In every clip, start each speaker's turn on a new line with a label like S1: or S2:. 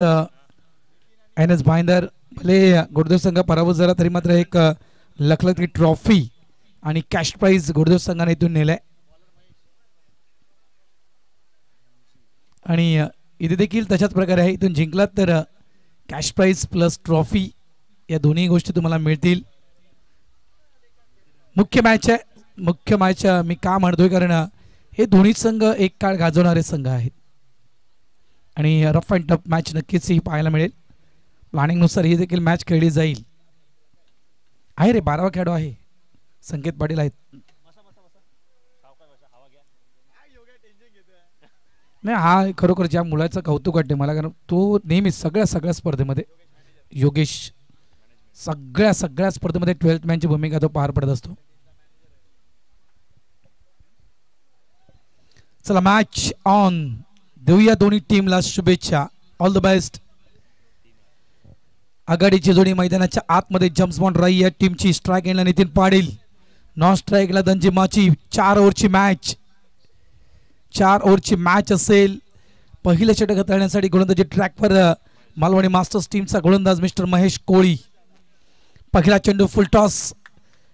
S1: N S Bhayandar भले गुरुदेव संघ पराभूत झाला तरी मात्र एक लखलखी ट्रॉफी आणि कॅश प्राइज गुरुदेव संघाने इथून नेलाय आणि इथे देखील तशाच प्रकारे आहे. इथून जिंकलात तर कॅश प्राइज प्लस ट्रॉफी या दोन्ही गोष्टी तुम्हाला मिळतील. मुख्य मॅच मी का म्हणतोय कारण हे दोन्ही संघ एक काळ गाजवणारे संघ आहेत आणि रफ अँड टफ मॅच नक्कीच ही पाहायला मिळेल. प्लॅनिंगनुसार ही देखील मॅच खेळली जाईल. आहे रे 12वा खेळाडू आहे संकेत पाटील आहेत. नाही हा खरोखर ज्या मुलाचं कौतुक वाटते मला कारण तो नेहमी सगळ्या स्पर्धेमध्ये योगेश सगळ्या स्पर्धेमध्ये 12th मॅनची भूमिका तो पार पडत असतो. चला मॅच ऑन देऊया दोन्ही टीमला शुभेच्छा. All the best. आघाडीची जोडी मैदानाच्या आतमध्ये जम्स बॉन्ड राई या टीमची. स्ट्राईक एंडला नितीन पाटील, नॉन स्ट्राईकला धनजी माची. 4 ओव्हरची मॅच असेल. पहिलं षटक हाताळण्यासाठी गोलंदाजी ट्रॅकवर मालवणी मास्टर्स टीमचा गोलंदाज मिस्टर महेश कोळी. पहिला चेंडू फुल टॉस.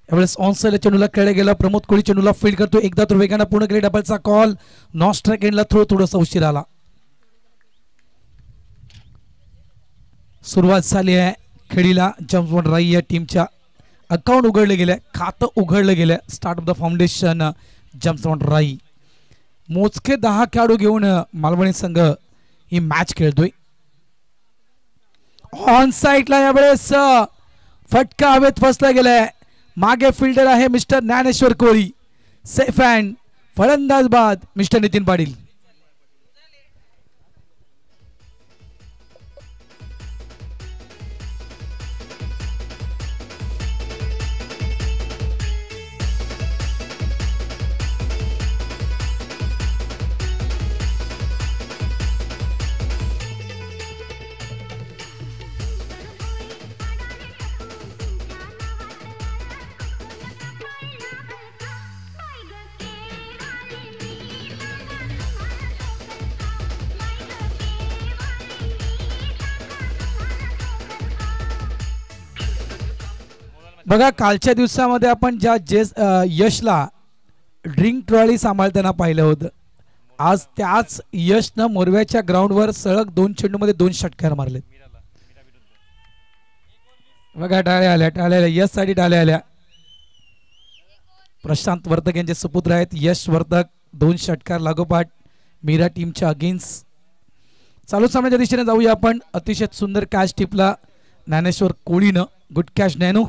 S1: यावेळेस ऑनसाइड चेंडूला खेळला गेला. प्रमोद कोळी चेंडूला फील्ड करतो. एकदा तर वेगाने पूर्ण केले. डबलचा कॉल. नॉन स्ट्राईक एंडला थोडासा उशीर आला. सुरुवात झाली आहे खेळीला. जम्स बॉन्ड राई या टीमच्या अकाउंट उघडले गेले, खातं उघडलं गेलं. Start of the foundation germs bond राई. मोजके 10 खेळाडू घेऊन मालवणी संघ ही मॅच खेळतोय. ऑन साइडला यावेळेस फटका हवेत फसला गेलाय. मागे फिल्डर आहे mister Dnyaneshwar Koli. Safe hand. फलंदाज बाद मिस्टर नितीन पाटील. बघा कालच्या दिवसामध्ये आपण ज्या यशला ड्रिंक ट्रॉली सांभाळताना पाहिलं होतं, आज त्याच यशनं मोरव्याच्या ग्राउंडवर सलग 2 चेंडूमध्ये 2 षटकार मारले. बघा टाळ्या आल्या यश साठी टाळ्या आल्या. प्रशांत वर्तक यांचे सुपुत्र आहेत यश वर्तक. 2 षटकार लागोपाठ मीरा टीमच्या अगेन्स्ट. चालू सामन्याच्या दिशेने जाऊया आपण. अतिशय सुंदर कॅच टिपला ज्ञानेश्वर कोळीनं. गुड कॅच नॅनो.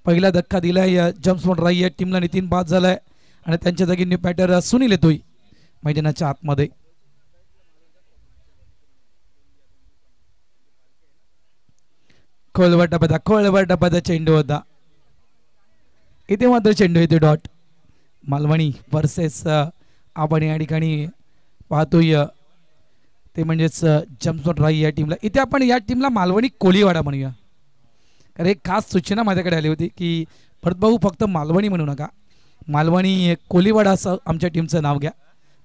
S1: पहिला धक्का दिलाय जम्स बॉन्ड राई या टीमला. नितीन बाद झालाय आणि त्यांच्या जागी न्यू बॅटर सुनील येतोय मैदानाच्या आतमध्ये. खोलवर डब्याचा चेंडू होता. इथे मात्र चेंडू येते डॉट. मालवणी वर्सेस आपण या ठिकाणी पाहतोय ते म्हणजेच जम्स बॉन्ड राई या टीमला. इथे आपण या टीमला मालवणी कोळीवाडा म्हणूया कारण एक खास सूचना माझ्याकडे आली होती की भरतभाऊ फक्त मालवणी म्हणू नका, मालवणी कोळीवाडा असं आमच्या टीमचं नाव घ्या.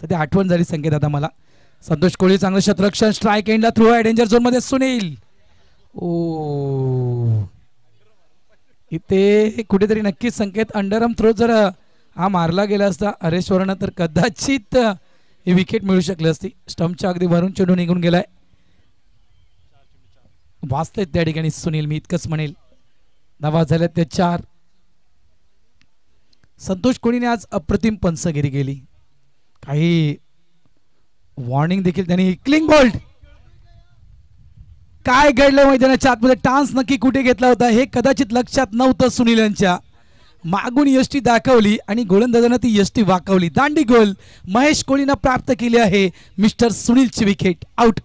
S1: तर ते आठवण झाली संकेत आता मला. संतोष कोळी चांगलं क्षेत्ररक्षण. स्ट्राईक एंडला थ्रो आहे डेंजर झोन मध्ये सुनील. ओ इथे कुठेतरी नक्कीच संकेत अंडरआर्म थ्रो जर हा मारला गेला असता हरेश्वरनं तर कदाचित ही विकेट मिळू शकली असती. स्टंपच्या अगदी भरून चेंडू निघून गेलाय. वाचतेत त्या ठिकाणी सुनील. मी इतकंच म्हणेल. धावा झाल्या ते 4. संतोष कोळीने आज अप्रतिम पंचगिरी केली. काही वॉर्निंग देखील त्यांनी. Cling bolt. काय घडलं मैदानाच्या आतमध्ये. टान्स नक्की कुठे घेतला होता हे कदाचित लक्षात नव्हतं सुनील यांच्या. मागून यष्टी दाखवली आणि गोलंदाजानं ती यष्टी वाकवली. दांडी गोल महेश कोळीनं प्राप्त केली आहे. मिस्टर सुनीलची विकेट. आउट.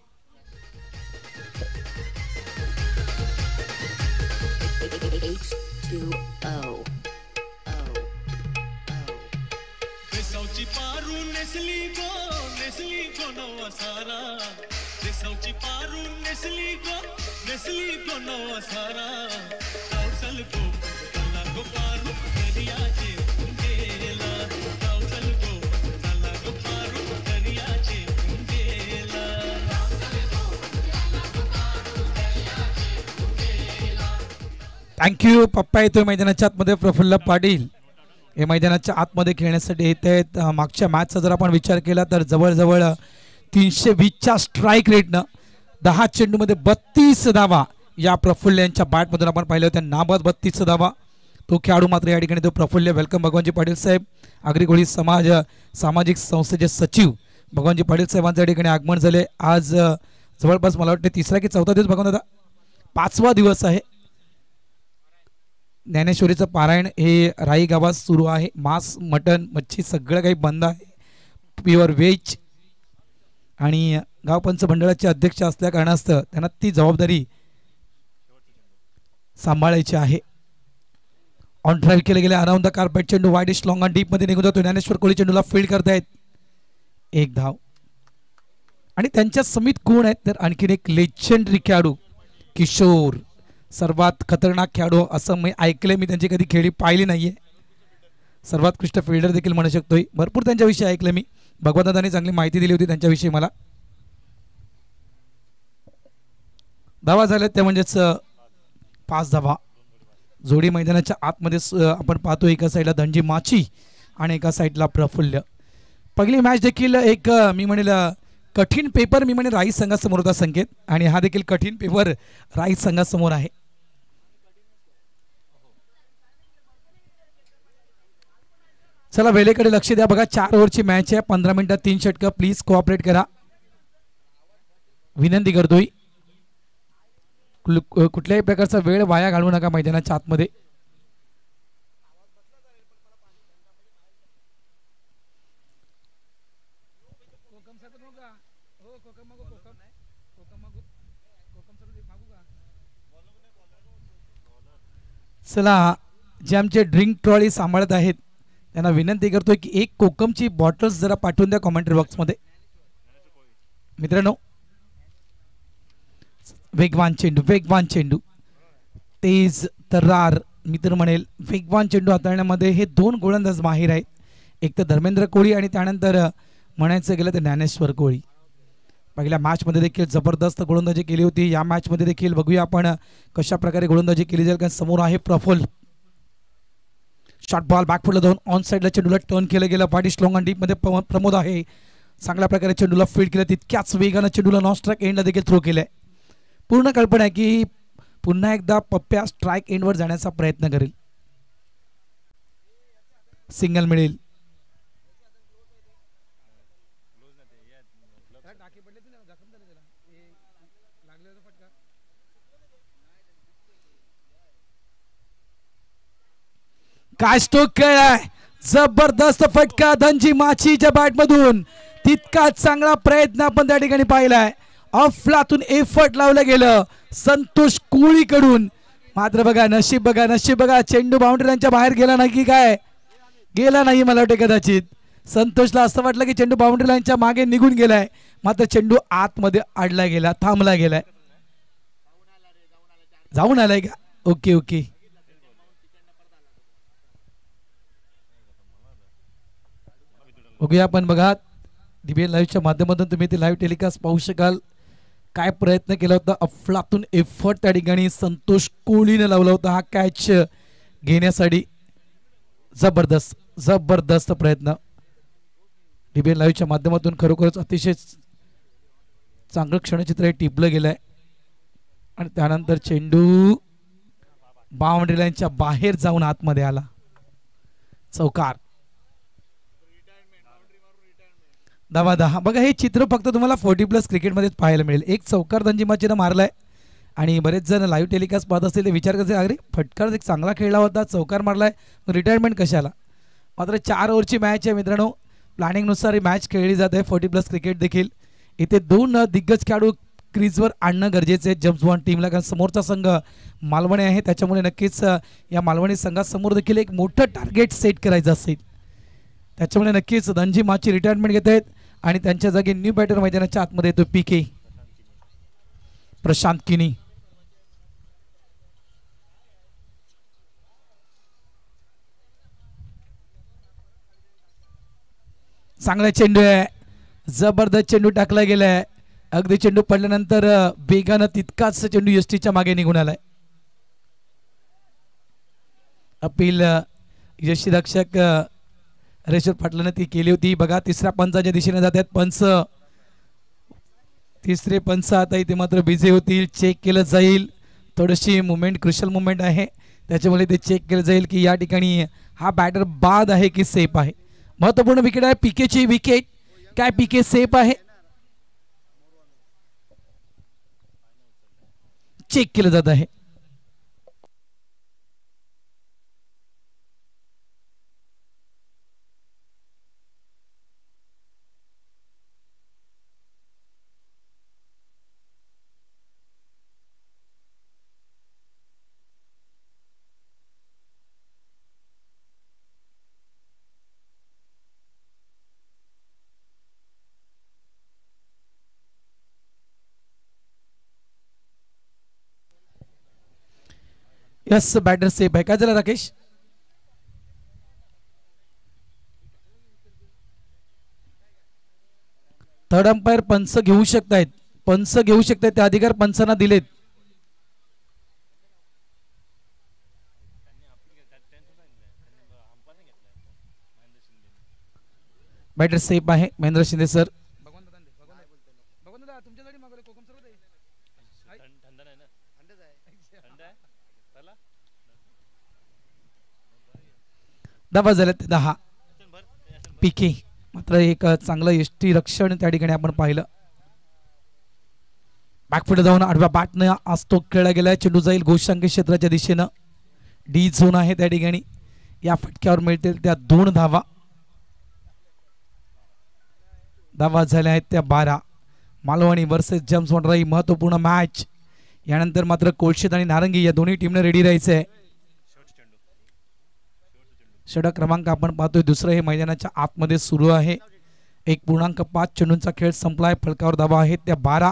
S1: थँक्यू. पप्पा येतोय मैदानाच्या आतमध्ये. प्रफुल्ल पाटील हे मैदानाच्या आतमध्ये खेळण्यासाठी येत आहेत. मागच्या मॅचचा जर आपण विचार केला तर जवळजवळ 320च्या स्ट्राईक रेटनं 10 चेंडूमध्ये 32 धावा या प्रफुल्ल यांच्या बॅटमधून आपण पाहिलं होत्या. नाबाद 32 धावा. तो खेळाडू मात्र या ठिकाणी तो प्रफुल्ल. वेलकम भगवानजी पाटील साहेब. आगरी समाज सामाजिक संस्थेचे सचिव भगवानजी पाटील साहेबांच्या ठिकाणी आगमन झाले. आज जवळपास मला वाटते 3रा की 4था दिवस भगवान दादा 5वा दिवस आहे. ज्ञानेश्वरीचं पारायण हे राई गावात सुरू आहे. मांस मटण मच्छी सगळं काही बंद आहे. Pure veg. आणि गाव पंच मंडळाचे अध्यक्ष असल्या कारणास्तव त्यांना ती जबाबदारी सांभाळायची आहे. ऑन ड्राईव्ह केले गेले अराउंड द कार्पेट चेंडू वाईड इश लॉंग ऑन डीप मध्ये निघून जातो. ज्ञानेश्वर कोळी चेंडूला फील्ड करतायत. 1 धाव. आणि त्यांच्या समित कोण आहेत तर आणखीन एक लेजेंडरी खेळाडू किशोर. सर्वात खतरनाक खेळाडू असं मी ऐकले. मी त्यांची कधी खेळी पाहिली नाहीये. सर्वात उत्कृष्ट फिल्डर देखील म्हणू शकतोय. भरपूर त्यांच्याविषयी ऐकलं मी. भगवंतांनी चांगली माहिती दिली होती त्यांच्याविषयी मला. धावा झाल्यात त्या म्हणजेच 5 धावा. जोडी मैदानाच्या आतमध्ये आपण पाहतो. एका साईडला धनजी माची आणि एका साईडला प्रफुल्ल. पहिली मॅच देखील एक मी म्हणेल कठीण पेपर मी म्हणेल राईस संघासमोर होता संकेत. आणि हा देखील कठीण पेपर राईस संघासमोर आहे. चला वेळेकडे लक्ष द्या. बघा 4 ओव्हरची मॅच आहे. 15 मिनिटात 3 षटकं. प्लीज कोऑपरेट करा विनंती करतोय. कुठल्याही प्रकारचा वेळ वाया घालवू नका मैदानाच्या आतमध्ये. चला जे आमचे ड्रिंक ट्रॉली सांभाळत आहेत त्यांना विनंती करतोय की एक कोकमची बॉटल्स जरा पाठवून द्या कॉमेंट्री बॉक्समध्ये. मित्रांनो वेगवान चेंडू तेज तर्रार मी तर म्हणेल वेगवान चेंडू हाताळण्यामध्ये हे 2 गोलंदाज माहीर आहेत. एक तर धर्मेंद्र कोळी आणि त्यानंतर म्हणायचं गेलं तर ज्ञानेश्वर कोळी. पहिल्या मॅचमध्ये देखील जबरदस्त गोलंदाजी केली होती. या मॅचमध्ये देखील बघूया आपण कशा प्रकारे गोलंदाजी केली जाईल. कारण समोर आहे प्रफुल्ल. शॉर्ट बॉल बॅकफुटला जाऊन ऑन साईडला चेंडूला टर्न केलं गेलं. पाठी स्लॉंग ऑन डीप मध्ये प्रमोद आहे. चांगल्या प्रकारे चेंडूला फील्ड केलं. तितक्याच वेगानं चेंडूला नॉन स्ट्राईक एंडला देखील थ्रो केलंय. पूर्ण कल्पना आहे की पुन्हा एकदा पप्प्या स्ट्राईक एंडवर जाण्याचा प्रयत्न करेल. सिंगल मिळेल. काय स्ट्रोक खेळाय. जबरदस्त फटका धनजी माचीच्या बॅट मधून. तितकाच चांगला प्रयत्न आपण त्या ठिकाणी पाहिलाय. अफलातून एफर्ट लावलं गेलं संतोष कोळीकडून. मात्र बघा नशीब बघा चेंडू बाउंड्रीच्या बाहेर गेला नाही की काय. गेला नाही मला वाटते कदाचित. संतोषला असं वाटलं की चेंडू बाउंड्री लाईनच्या मागे निघून गेलाय. मात्र चेंडू आतमध्ये अडला गेला. थांबला गेलाय. जाऊन आलाय का. ओके बघूया आपण. बघा DBN लाईव्हच्या माध्यमातून तुम्ही ते लाईव्ह टेलिकास्ट पाहू शकाल. काय प्रयत्न केला होता. अफलातून एफर्ट त्या ठिकाणी संतोष कोळीने लावला होता हा कॅच घेण्यासाठी. जबरदस्त प्रयत्न DBN लाईव्हच्या माध्यमातून खरोखरच अतिशय चांगलं क्षणचित्र हे टिपलं गेलंय. आणि त्यानंतर चेंडू बाउंड्री लाईनच्या बाहेर जाऊन आतमध्ये आला. चौकार. धावा 10. बघा हे चित्र फक्त तुम्हाला 40+ क्रिकेटमध्येच पाहायला मिळेल. एक चौकार धनजी माचीनं मारलाय. आणि बरेच जण लाईव्ह टेलिकास्ट पाहत असतील ते विचार करतील अरे फटकार एक चांगला खेळला होता चौकार मारलाय रिटायरमेंट कशाला. मात्र 4 ओव्हरची मॅच आहे मित्रांनो. प्लॅनिंगनुसार ही मॅच खेळली जाते. 40+ क्रिकेट देखील. इथे 2 दिग्गज खेळाडू क्रीजवर आणणं गरजेचं आहे जेम्स बॉन्ड टीमला. कारण समोरचा संघ मालवणी आहे. त्याच्यामुळे नक्कीच या मालवणी संघासमोर देखील एक मोठं टार्गेट सेट करायचं असेल. त्याच्यामुळे नक्कीच धनजी माची रिटायरमेंट घेत आहेत. आणि त्यांच्या जागी न्यू बॅटर मैदानाच्या आतमध्ये येतो PK प्रशांत किनी. चांगला चेंडू आहे. जबरदस्त चेंडू टाकला गेलाय. अगदी चेंडू पडल्यानंतर वेगानं तितकाच चेंडू STच्या मागे निघून आलाय. अपील यष्टीरक्षक हरेश्वर पाटलांनी ती केली होती. बघा तिसऱ्या पंचाच्या दिशेने जातात पंच. तिसरे पंच आता इथे मात्र बिझी होतील. चेक केलं जाईल. थोडीशी मुवमेंट क्रुशल मुवमेंट आहे त्याच्यामुळे ते चेक केलं जाईल की या ठिकाणी हा बॅटर बाद आहे की सेफ आहे. महत्वपूर्ण विकेट आहे पीकेची विकेट. काय पीके सेफ आहे चेक केलं जात आहे. यस बॅटर सेफ आहे. काय झालं राकेश. थर्ड अंपायर पंच घेऊ शकतायत. पंच घेऊ शकतायत ते अधिकार पंचांना दिलेत. बॅटर सेफ आहे महेंद्र शिंदे सर. धावा झाल्यात 10. पीके मात्र एक चांगलं यष्टी रक्षण त्या ठिकाणी आपण पाहिलं. बॅकफुट जाऊन आडव्या बॅटनं आज तो खेळला गेलाय. चेंडू जाईल गोशांकी क्षेत्राच्या दिशेनं. डी झोन आहे त्या ठिकाणी. या फटक्यावर मिळतील त्या 2 धावा. धावा झाल्या आहेत त्या 12. मालवणी वर्सेस जेम्स वनराई महत्वपूर्ण मॅच. यानंतर मात्र कोळशेत आणि नारंगी या दोन्ही टीमने रेडी राहायचं आहे. षटक क्रमांक आपण पाहतोय दुसरं हे मैदानाच्या आतमध्ये सुरू आहे. 1.5 चेंडूंचा खेळ संपलाय. फलकावर धावा आहेत त्या 12.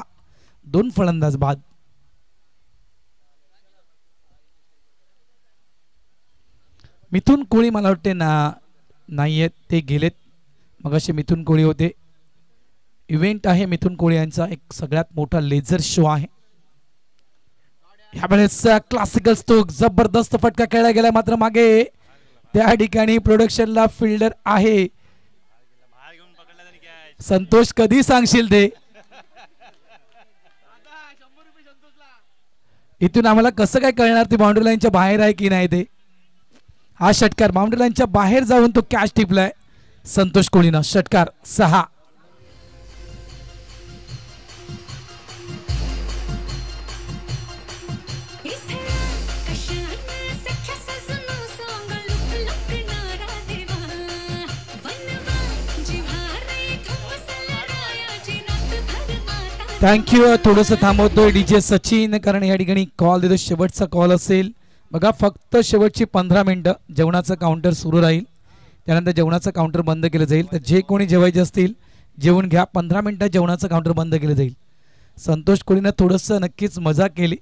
S1: 2 फलंदाज बाद. मिथुन कोळी मला वाटते नाही आहेत ते गेलेत. मग असे मिथुन कोळी होते. इव्हेंट आहे मिथुन कोळी यांचा एक सगळ्यात मोठा लेझर शो आहे. यावेळेस क्लासिकल स्ट्रोक जबरदस्त फटका खेळला गेला. मात्र मागे त्या ठिकाणी प्रोडक्शनला फिल्डर आहे. संतोष कधी सांगशील ते. इथून आम्हाला कसं काय कळणार ती बाउंड्री लाईनच्या बाहेर आहे की नाही ते. हा षटकार बाउंड्री लाईनच्या बाहेर जाऊन तो कॅच टिपलाय संतोष कोळीनं. षटकार 6. थँक्यू. थोडंसं थांबवतोय डीजे सचिन कारण या ठिकाणी कॉल देतो. शेवटचा कॉल असेल बघा. फक्त शेवटची 15 मिनिटं जेवणाचं काउंटर सुरू राहील. त्यानंतर जेवणाचं काउंटर बंद केलं जाईल. तर जे कोणी जेवायचे असतील जेवून घ्या. 15 मिनिटात जेवणाचं काउंटर बंद केलं जाईल. संतोष कोळीनं थोडंसं नक्कीच मजा केली.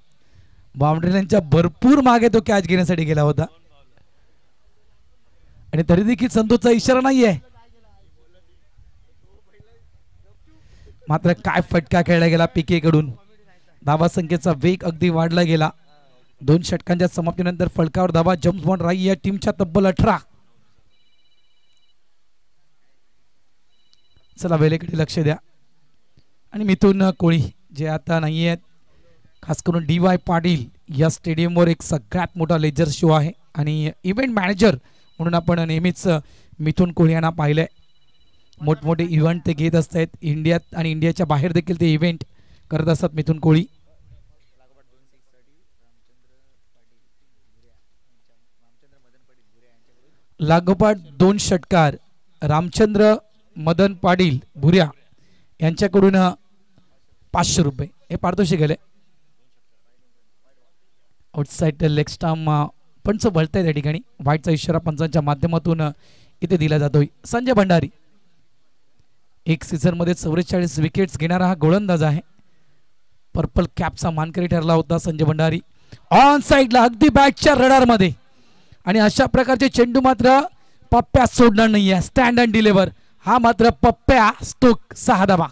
S1: बाउंड्री लाईनच्या भरपूर मागे तो कॅच घेण्यासाठी गेला होता आणि तरी देखील संतोषचा इशारा नाहीये. मात्र काय फटका खेळला गेला पीके कडून. धावा संख्येचा वेग अगदी वाढला गेला. 2 षटकांच्या समाप्तीनंतर फलकावर धावा जेम्स वनराई या टीमच्या तब्बल 18. चला वेळेकडे लक्ष द्या. आणि मिथुन कोळी जे आता नाही आहेत. खास करून DY पाटील या स्टेडियमवर एक सगळ्यात मोठा लेजर शो आहे आणि इव्हेंट मॅनेजर म्हणून आपण नेहमीच मिथुन कोळी यांना पाहिलंय. मोठमोठे इव्हेंट ते घेत असतात इंडियात आणि इंडियाच्या बाहेर देखील ते इव्हेंट करत असतात मिथुन कोळी. लागोपाठ 2 षटकार रामचंद्र मदन पाटील भुऱ्या यांच्याकडून 500 रुपये हे पारितोषिक गेले. आउटसाइड लेग स्टंप पंच बळताय त्या ठिकाणी. वाईटचा इशारा पंचांच्या माध्यमातून इथे दिला जातोय. संजय भंडारी एक सीझन मध्ये 44 विकेट्स घेणारा हा गोलंदाज आहे. पर्पल कॅपचा मानकरी ठरला होता संजय भंडारी. ऑन साइडला अगदी बॅटच्या रडार मध्ये आणि अशा प्रकारचे चेंडू मात्र पप्प्या सोडणार नाहीये. स्टँड अँड डिलिव्हर हा मात्र पप्प्या स्टोक 6 धावा.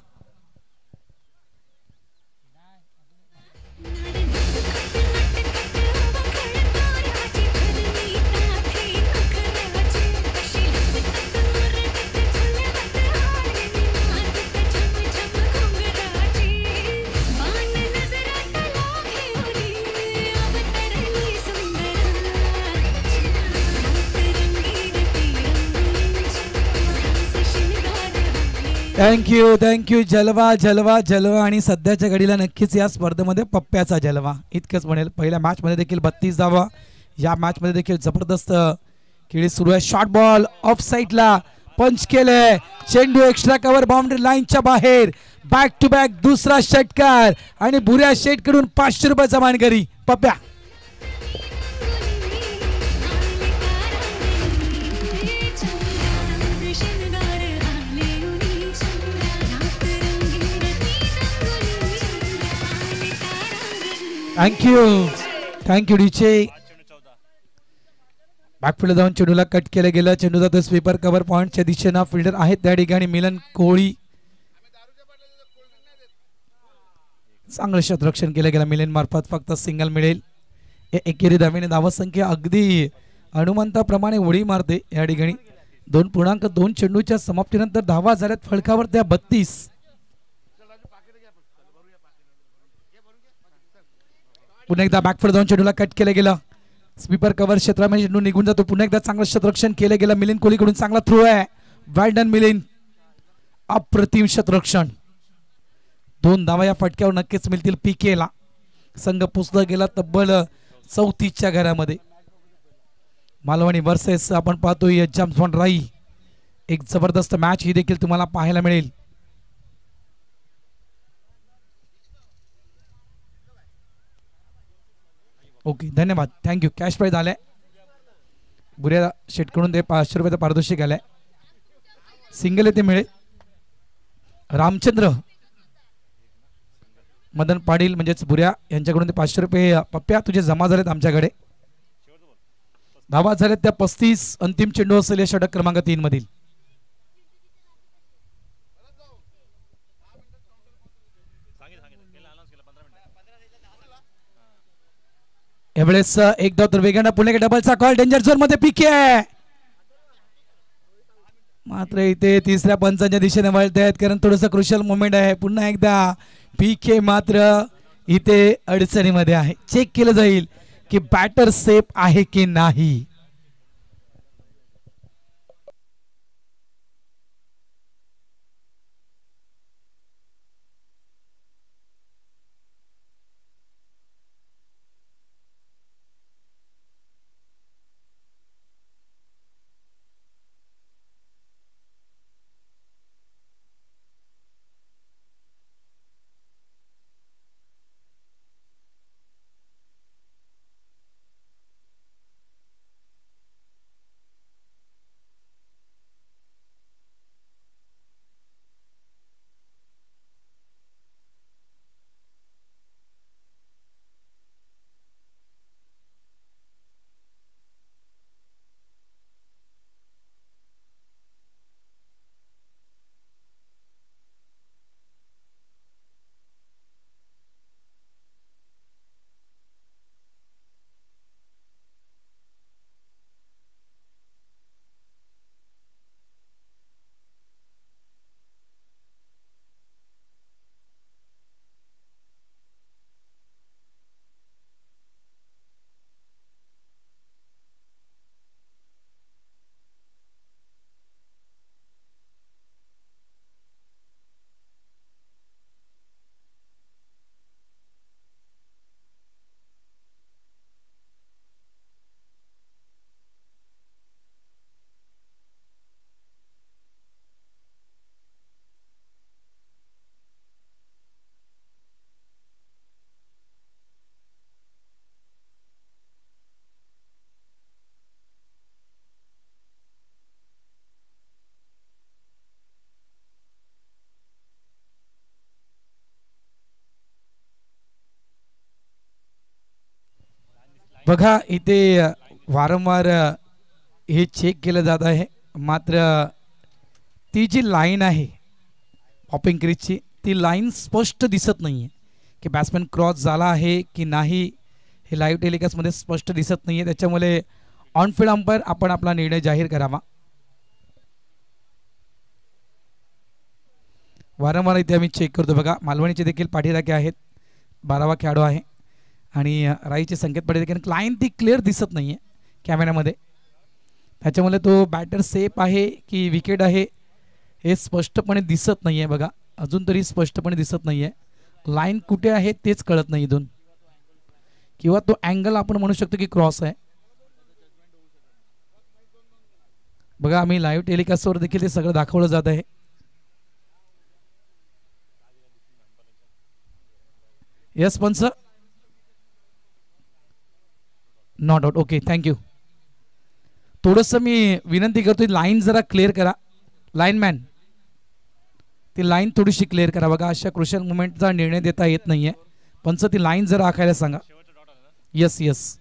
S1: थँक्यू जलवा जलवा जलवा. आणि सध्याच्या घडीला नक्कीच या स्पर्धेमध्ये पप्प्याचा जलवा इतकंच म्हणेल. पहिल्या मॅचमध्ये देखील 32 धावा, या मॅचमध्ये देखील जबरदस्त खेळी सुरू आहे. शॉर्ट बॉल ऑफ साईडला पंच केले, चेंडू एक्स्ट्रा कव्हर बाउंड्री लाईनच्या बाहेर. बॅक टू बॅक दुसरा षटकार आणि बुऱ्या शेटकडून 500 रुपयाचा मानकरी पप्प्या. थँक्यू डीचे. बॅकफिल्ड जाऊन चेंडूला कट केलं गेलं. चेंडू जातो स्वीपर कव्हर पॉइंटच्या दिशेनं. फिल्डर आहेत त्या ठिकाणी मिलन कोळी. चांगलं क्षेत्ररक्षण केलं गेलं मिलन मार्फत. फक्त सिंगल मिळेल. एकेरी धावेने धावसंख्या अगदी हनुमंताप्रमाणे उडी मारते या ठिकाणी. 2.2 चेंडूच्या समाप्तीनंतर धावा झाल्यात फळकावर त्या 32. पुन्हा एकदा बॅकफिल्ड जाऊन चेंडूला कट केलं गेलं. स्वीपर कव्हर क्षेत्रामध्ये चेंडू निघून जातो. पुन्हा एकदा चांगलं क्षेत्ररक्षण केलं गेलं. मिलिंद कोहलीकडून चांगला थ्रो आहे. वेल डन मिलिंद, अप्रतिम क्षेत्ररक्षण. 2 धावा या फटक्यावर नक्कीच मिळतील पीकेला. संघ पुसला गेला तब्बल 34च्या घरामध्ये. मालवणी वर्सेस आपण पाहतोय जम्पॉन राई. एक जबरदस्त मॅच ही देखील तुम्हाला पाहायला मिळेल. ओके धन्यवाद, थँक्यू. कॅश प्राईज आलाय. बुऱ्या शेटकडून ते 500 रुपयाचा पारितोषिक आलाय. सिंगल येथे मिळेल. रामचंद्र मदन पाटील म्हणजेच बुऱ्या यांच्याकडून ते 500 रुपये पप्प्या तुझे जमा झालेत आमच्याकडे. धावा झालेत त्या 35. अंतिम चेंडू असेल या षटक क्रमांक 3 मधील. यावेळेस एक धाव तर वेगानं पुणे डबलचा कॉल. डेंजर झोन मध्ये पीके मात्र इथे तिसऱ्या पंचांच्या दिशेने वळत आहेत कारण थोडंसं क्रुशियल मोमेंट आहे. पुन्हा एकदा पीके मात्र इथे अडचणीमध्ये आहे. चेक केलं जाईल की बॅटर सेफ आहे की नाही. बघा इथे वारंवार हे चेक केलं जात आहे मात्र ती जी लाईन आहे पॉपिंग क्रीजची ती लाईन स्पष्ट दिसत नाही आहे की बॅट्समॅन क्रॉस झाला आहे की नाही. हे लाईव्ह टेलिकास्टमध्ये स्पष्ट दिसत नाही आहे. त्याच्यामुळे ऑन फील्ड अंपायर आपण आपला निर्णय जाहीर करावा. वारंवार इथे आम्ही चेक करतो. बघा मालवणीचे देखील पाठीराखे आहेत. 12वा खेळाडू आहे आणि राईचे संकेत पडले कारण लाईन ती क्लिअर दिसत नाही आहे कॅमेऱ्यामध्ये. त्याच्यामुळे तो बॅटर सेफ आहे की विकेट आहे हे स्पष्टपणे दिसत नाहीये बघा, अजून तरी स्पष्टपणे दिसत नाहीये. लाईन कुठे आहे तेच कळत नाही इथून, किंवा तो अँगल आपण म्हणू शकतो की क्रॉस आहे. बघा आम्ही लाईव्ह टेलिकास्टवर देखील ते सगळं दाखवलं जात आहे. यस पंच, नॉट आउट. Okay, thank you. थोडंसं मी विनंती करतोय, लाईन जरा क्लिअर करा. लाईनमॅन, ती लाईन थोडीशी क्लिअर करा. बघा अशा क्रुशियल मुवमेंटचा निर्णय देता येत नाहीये. पंच ती लाईन जरा आखायला सांगा. Yes yes.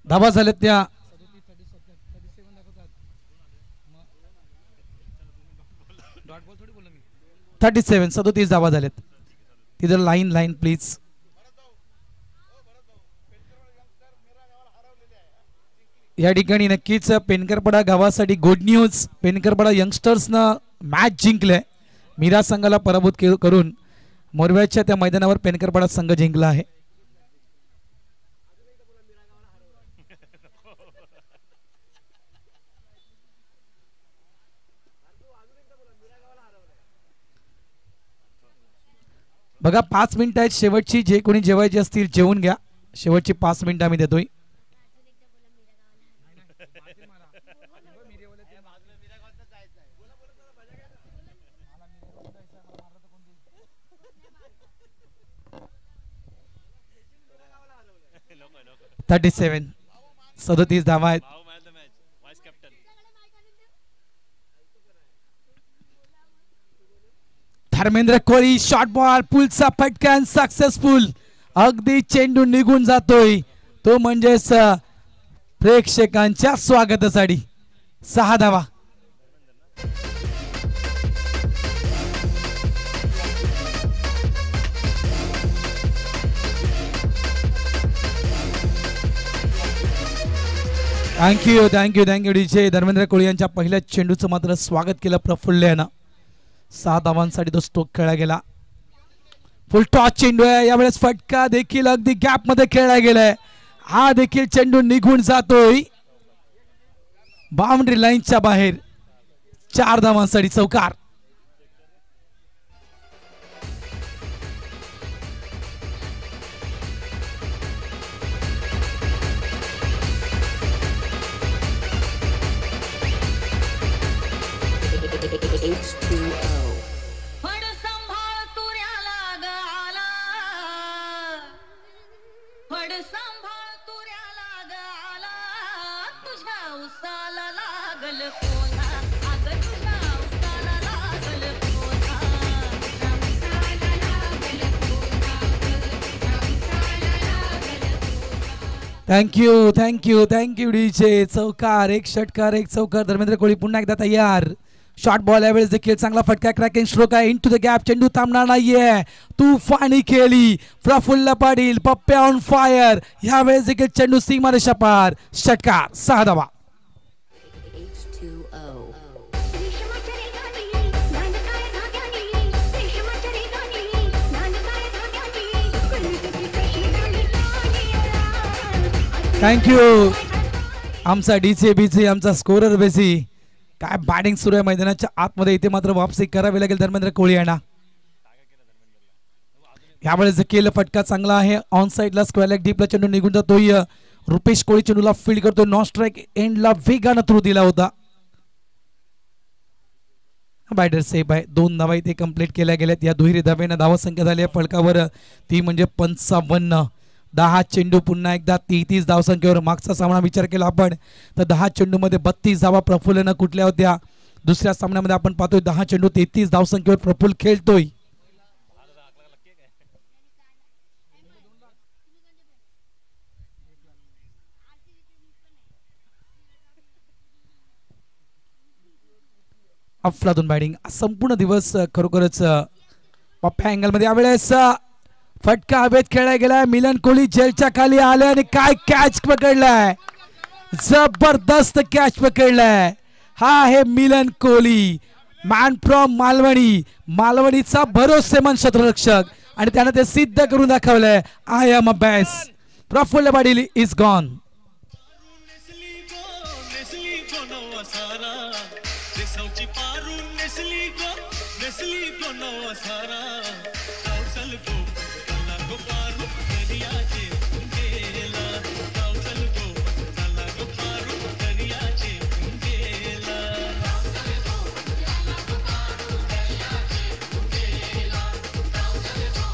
S1: धाबा झाल्यात त्या 37 धाबा झाल्यात. तिथं लाईन लाईन प्लीज. या ठिकाणी नक्कीच पेनकरपडा गावासाठी गुड न्यूज. पेनकरपडा यंगस्टर्सनं मॅच जिंकलंय. मीरा संघाला पराभूत करून मोरव्याच्या त्या मैदानावर पेनकरपडा संघ जिंकला आहे. बघा 5 मिनिटं आहेत शेवटची. जे कोणी जेवायचे असतील जेवून घ्या. शेवटची 5 मिनिटं आम्ही देतोय. थर्टी 37 धावा आहेत. धर्मेंद्र कोळी शॉर्ट बॉल, पुलचा फटकन सक्सेसफुल. अगदी चेंडू निघून जातोय तो, म्हणजेच प्रेक्षकांच्या स्वागतासाठी 6 धावा. Thank you thank you thank you DJ. Dharmendra Koli यांच्या पहिल्या चेंडूचं मात्र स्वागत केलं प्रफुल्ल यानं. 6 धावांसाठी तो स्ट्रोक खेळला गेला. फुल टॉस चेंडू आहे यावेळेस. फटका देखील अगदी गॅप मध्ये खेळला गेलाय. हा देखील चेंडू निघून जातोय बाउंड्री लाईनच्या बाहेर. 4 धावांसाठी चौकार. Thank you thank you thank you DJ. चौकार, एक षटकार एक चौकार. धर्मेंद्र कोळी पुन्हा एकदा तयार. शॉर्ट बॉल यावेळेस देखील चांगला फटका, क्रॅकिंग स्ट्रोक आहे. Into the gap. चेंडू थांबणार नाहीये. तुफानी खेळी प्रफुल्ल पाटील. पप्प्या ऑन फायर. यावेळेस देखील चेंडू सीमारेषा पार. षटकार. 6 धावा. थँक्यू आमचा डीचे बीचे, आमचा स्कोरर बेसी. काय बॅटिंग सुरू आहे मैदानाच्या आतमध्ये. इथे मात्र वापसी करावी लागेल धर्मेंद्र कोळी यांना. यावेळेस देखील फटका चांगला आहे. ऑन साइडला स्क्वेअर लेग डीपला चेंडू निघून जातोय. रुपेश कोळी चेंडूला फील्ड करतोय. नॉन स्ट्राइक एंडला वेगानं थ्रू दिला होता. बॅटर सेफ आहे. 2 धावा इथे कंप्लीट केल्या गेल्यात. या दुहेरी धावेनं धावा संख्या झाली आहे फलकावर ती म्हणजे 55. 10 चेंडू पुन्हा एकदा 33 धावसंख्येवर. मागचा सामना विचार केला आपण तर 10 चेंडूमध्ये 32 धावा प्रफुल्लनं कुठल्या होत्या. दुसऱ्या सामन्यामध्ये आपण पाहतोय 10 चेंडू 33 धावसंख्येवर प्रफुल्ल खेळतोय. अफलातून बॅटिंग. संपूर्ण दिवस खरोखरच पप्प्या अँगल मध्ये. यावेळेस फटका हवेत खेळला गेलाय. मिलन कोहली जेलच्या खाली आले आणि काय कॅच पकडलाय. जबरदस्त कॅच पकडलाय. हा आहे मिलन कोहली, मॅन फ्रॉम मालवणी. मालवणीचा भरोसेमंद क्षेत्ररक्षक आणि त्याने ते सिद्ध करून दाखवलंय. I am a best. Praful Patil is gone.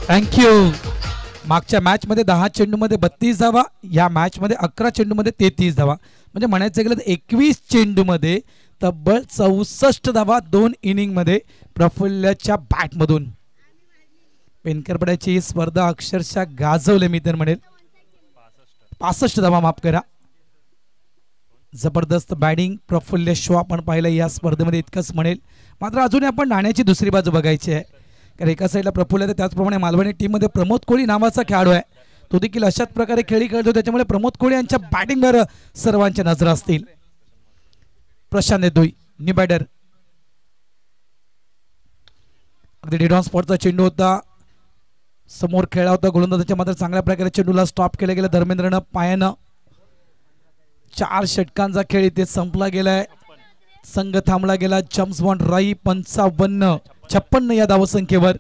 S1: Thank you. मागच्या मॅच मध्ये 10 चेंडूमध्ये 32 धावा, या मॅच मध्ये 11 चेंडूमध्ये 33 धावा, म्हणजे म्हणायचं गेलं तर 21 चेंडूमध्ये तब्बल 64 धावा 2 इनिंग मध्ये प्रफुल्लच्या बॅटमधून. पेनकरपड्याची स्पर्धा अक्षरशः गाजवले मी तर म्हणेल. 65 धावा माफ करा. जबरदस्त बॅटिंग प्रफुल्ल शो आपण पाहिलं या स्पर्धेमध्ये इतकंच म्हणेल. मात्र अजूनही आपण नाण्याची दुसरी बाजू बघायची आहे, कारण एका साईडला प्रफुल्ल आहे, त्याचप्रमाणे मालवणी टीममध्ये प्रमोद कोळी नावाचा खेळाडू आहे, तो देखील अशाच प्रकारे खेळी खेळतो, त्याच्यामुळे प्रमोद कोळी यांच्या बॅटिंगवर सर्वांच्या नजर असतील. प्रशांत देधुई निबॅडर, अगदी डेड ऑन स्पॉटचा चेंडू होता, समोर खेळला होता गोलंदाजाच्या, मात्र चांगल्या प्रकारे चेंडूला स्टॉप केलं गेलं धर्मेंद्रनं पायानं. 4 षटकांचा खेळ इथे संपला गेलाय, संघ थांबला गेला. जम्स बॉन्ड राई 56 या धावसंख्येवर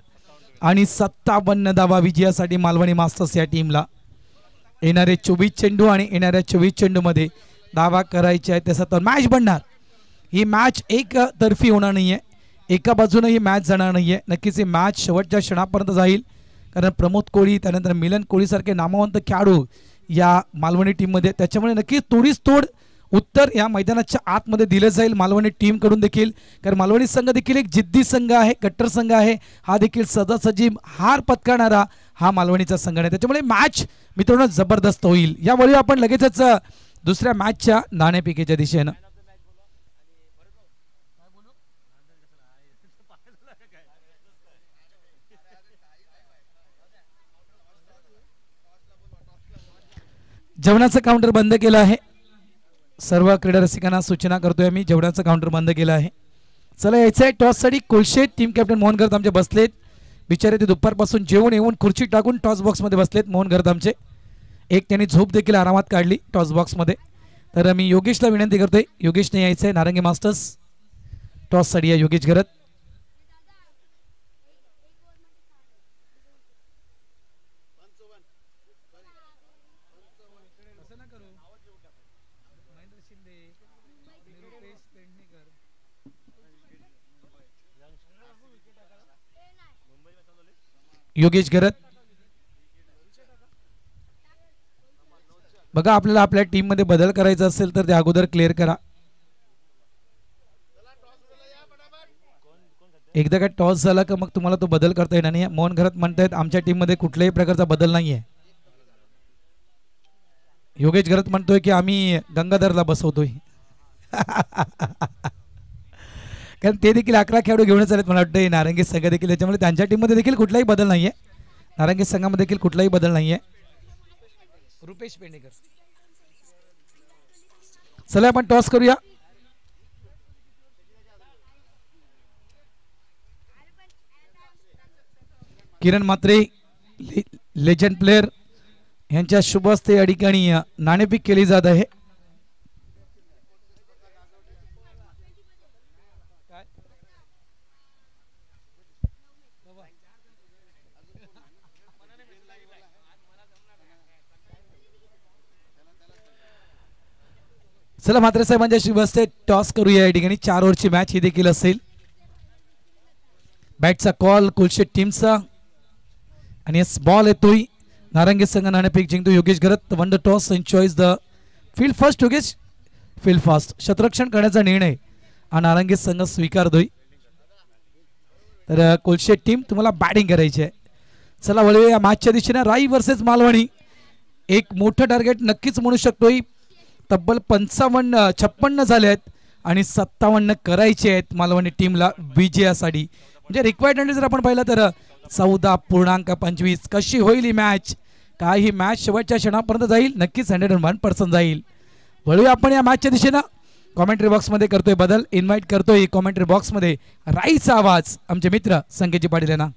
S1: आणि 57 धावा विजयासाठी मालवणी मास्टर्स या टीमला. येणारे 24 चेंडू आणि येणाऱ्या 24 चेंडू मध्ये धावा करायचे आहेत, त्याचा तर मॅच बनणार. ही मॅच एक तर्फी होणार नाहीये, एका बाजूने ही मॅच जाणार नाहीये. नक्कीच ही मॅच शेवटच्या क्षणापर्यंत जाईल, कारण प्रमोद कोळी त्यानंतर मिलन कोळी सारखे नामवंत खेळाडू या मालवणी टीम मध्ये, त्याच्यामुळे नक्कीच तोडीस तोड उत्तर या मैदानाच्या आतमध्ये दिलं जाईल मालवणी टीम कडून देखील, कारण मालवणी संघ देखील एक जिद्दी संघ आहे, कट्टर संघ आहे. हा देखील सजासजी हार पत्करणारा हा मालवणीचा संघ आहे, त्याच्यामुळे मॅच मित्रांनो जबरदस्त होईल. यावेळी आपण लगेचच दुसऱ्या मॅचच्या नाणेफेकीच्या दिशेनं जेवणाचं काउंटर बंद केलं आहे. सर्व क्रीडा रसिकांना सूचना करतोय मी, जेवणाचं काउंटर बंद केलं आहे. चला यायचं आहे टॉससाठी. कुलशेत टीम कॅप्टन मोहन गर्द आमचे बसलेत, बिचारे ते दुपारपासून जेवून येऊन खुर्ची टाकून टॉस बॉक्समध्ये बसलेत मोहन गर्द आमचे. एक त्यांनी झोप देखील आरामात काढली टॉस बॉक्समध्ये. तर मी योगेशला विनंती करतोय, योगेशने यायचं आहे नारंगी मास्टर्स टॉससाठी. या योगेश गरत. योगेश गरत. बघा आपल्याला आपल्या टीम मध्ये बदल करायचा असेल तर ते अगोदर क्लिअर करा. एकदा का टॉस झाला का मग तुम्हाला तो बदल करता येणार नाही. मोहन घरात म्हणतायत आमच्या टीम मध्ये कुठल्याही प्रकारचा बदल नाहीये. योगेश घरात म्हणतोय की आम्ही गंगाधरला बसवतोय. कारण ते देखील 11 खेळाडू घेऊनच आलेत मला वाटतं नारंगी संघ देखील, त्याच्यामुळे त्यांच्या टीममध्ये देखील कुठलाही बदल नाहीये. नारंगी संघामध्ये देखील कुठलाही बदल नाहीये. रुपेश पेंडेकर. चला आपण टॉस करूया. किरण मात्रे लेजंड प्लेयर यांच्या शुभ हस्ते या ठिकाणी नाणेफेक केली जात आहे. चला मात्र साहेबांच्या शुभ हस्ते टॉस करूया या ठिकाणी. 4 ओव्हरची मॅच ही देखील असेल. बॅटचा कॉल कुलशेट टीमचा आणि बॉल येतोय. नारंगी संघ नाणेफेक जिंकतो. Yogesh Garat won the toss and choice the field first. Yogesh field fast क्षेत्ररक्षण करण्याचा निर्णय हा नारंगी संघ स्वीकारतोय. तर कुलशेट टीम तुम्हाला बॅटिंग करायची आहे. चला वळूया या मॅचच्या दिशेने. राई वर्सेस मालवणी एक मोठं टार्गेट नक्कीच म्हणू शकतोय. तब्बल 56 झाले आहेत आणि 57 करायचे आहेत मालवणी टीमला विजयासाठी. म्हणजे रिक्वायर्ड जर आपण पाहिलं तर 14.25. कशी होईल ही मॅच? काय ही मॅच शेवटच्या क्षणापर्यंत जाईल? नक्कीच 101% जाईल. वळूया आपण या मॅचच्या दिशेनं. कॉमेंट्री बॉक्समध्ये करतोय बदल, इन्व्हाइट करतोय कॉमेंट्री बॉक्समध्ये राईचा आवाज आमचे मित्र संकेतजी पाटील यांना.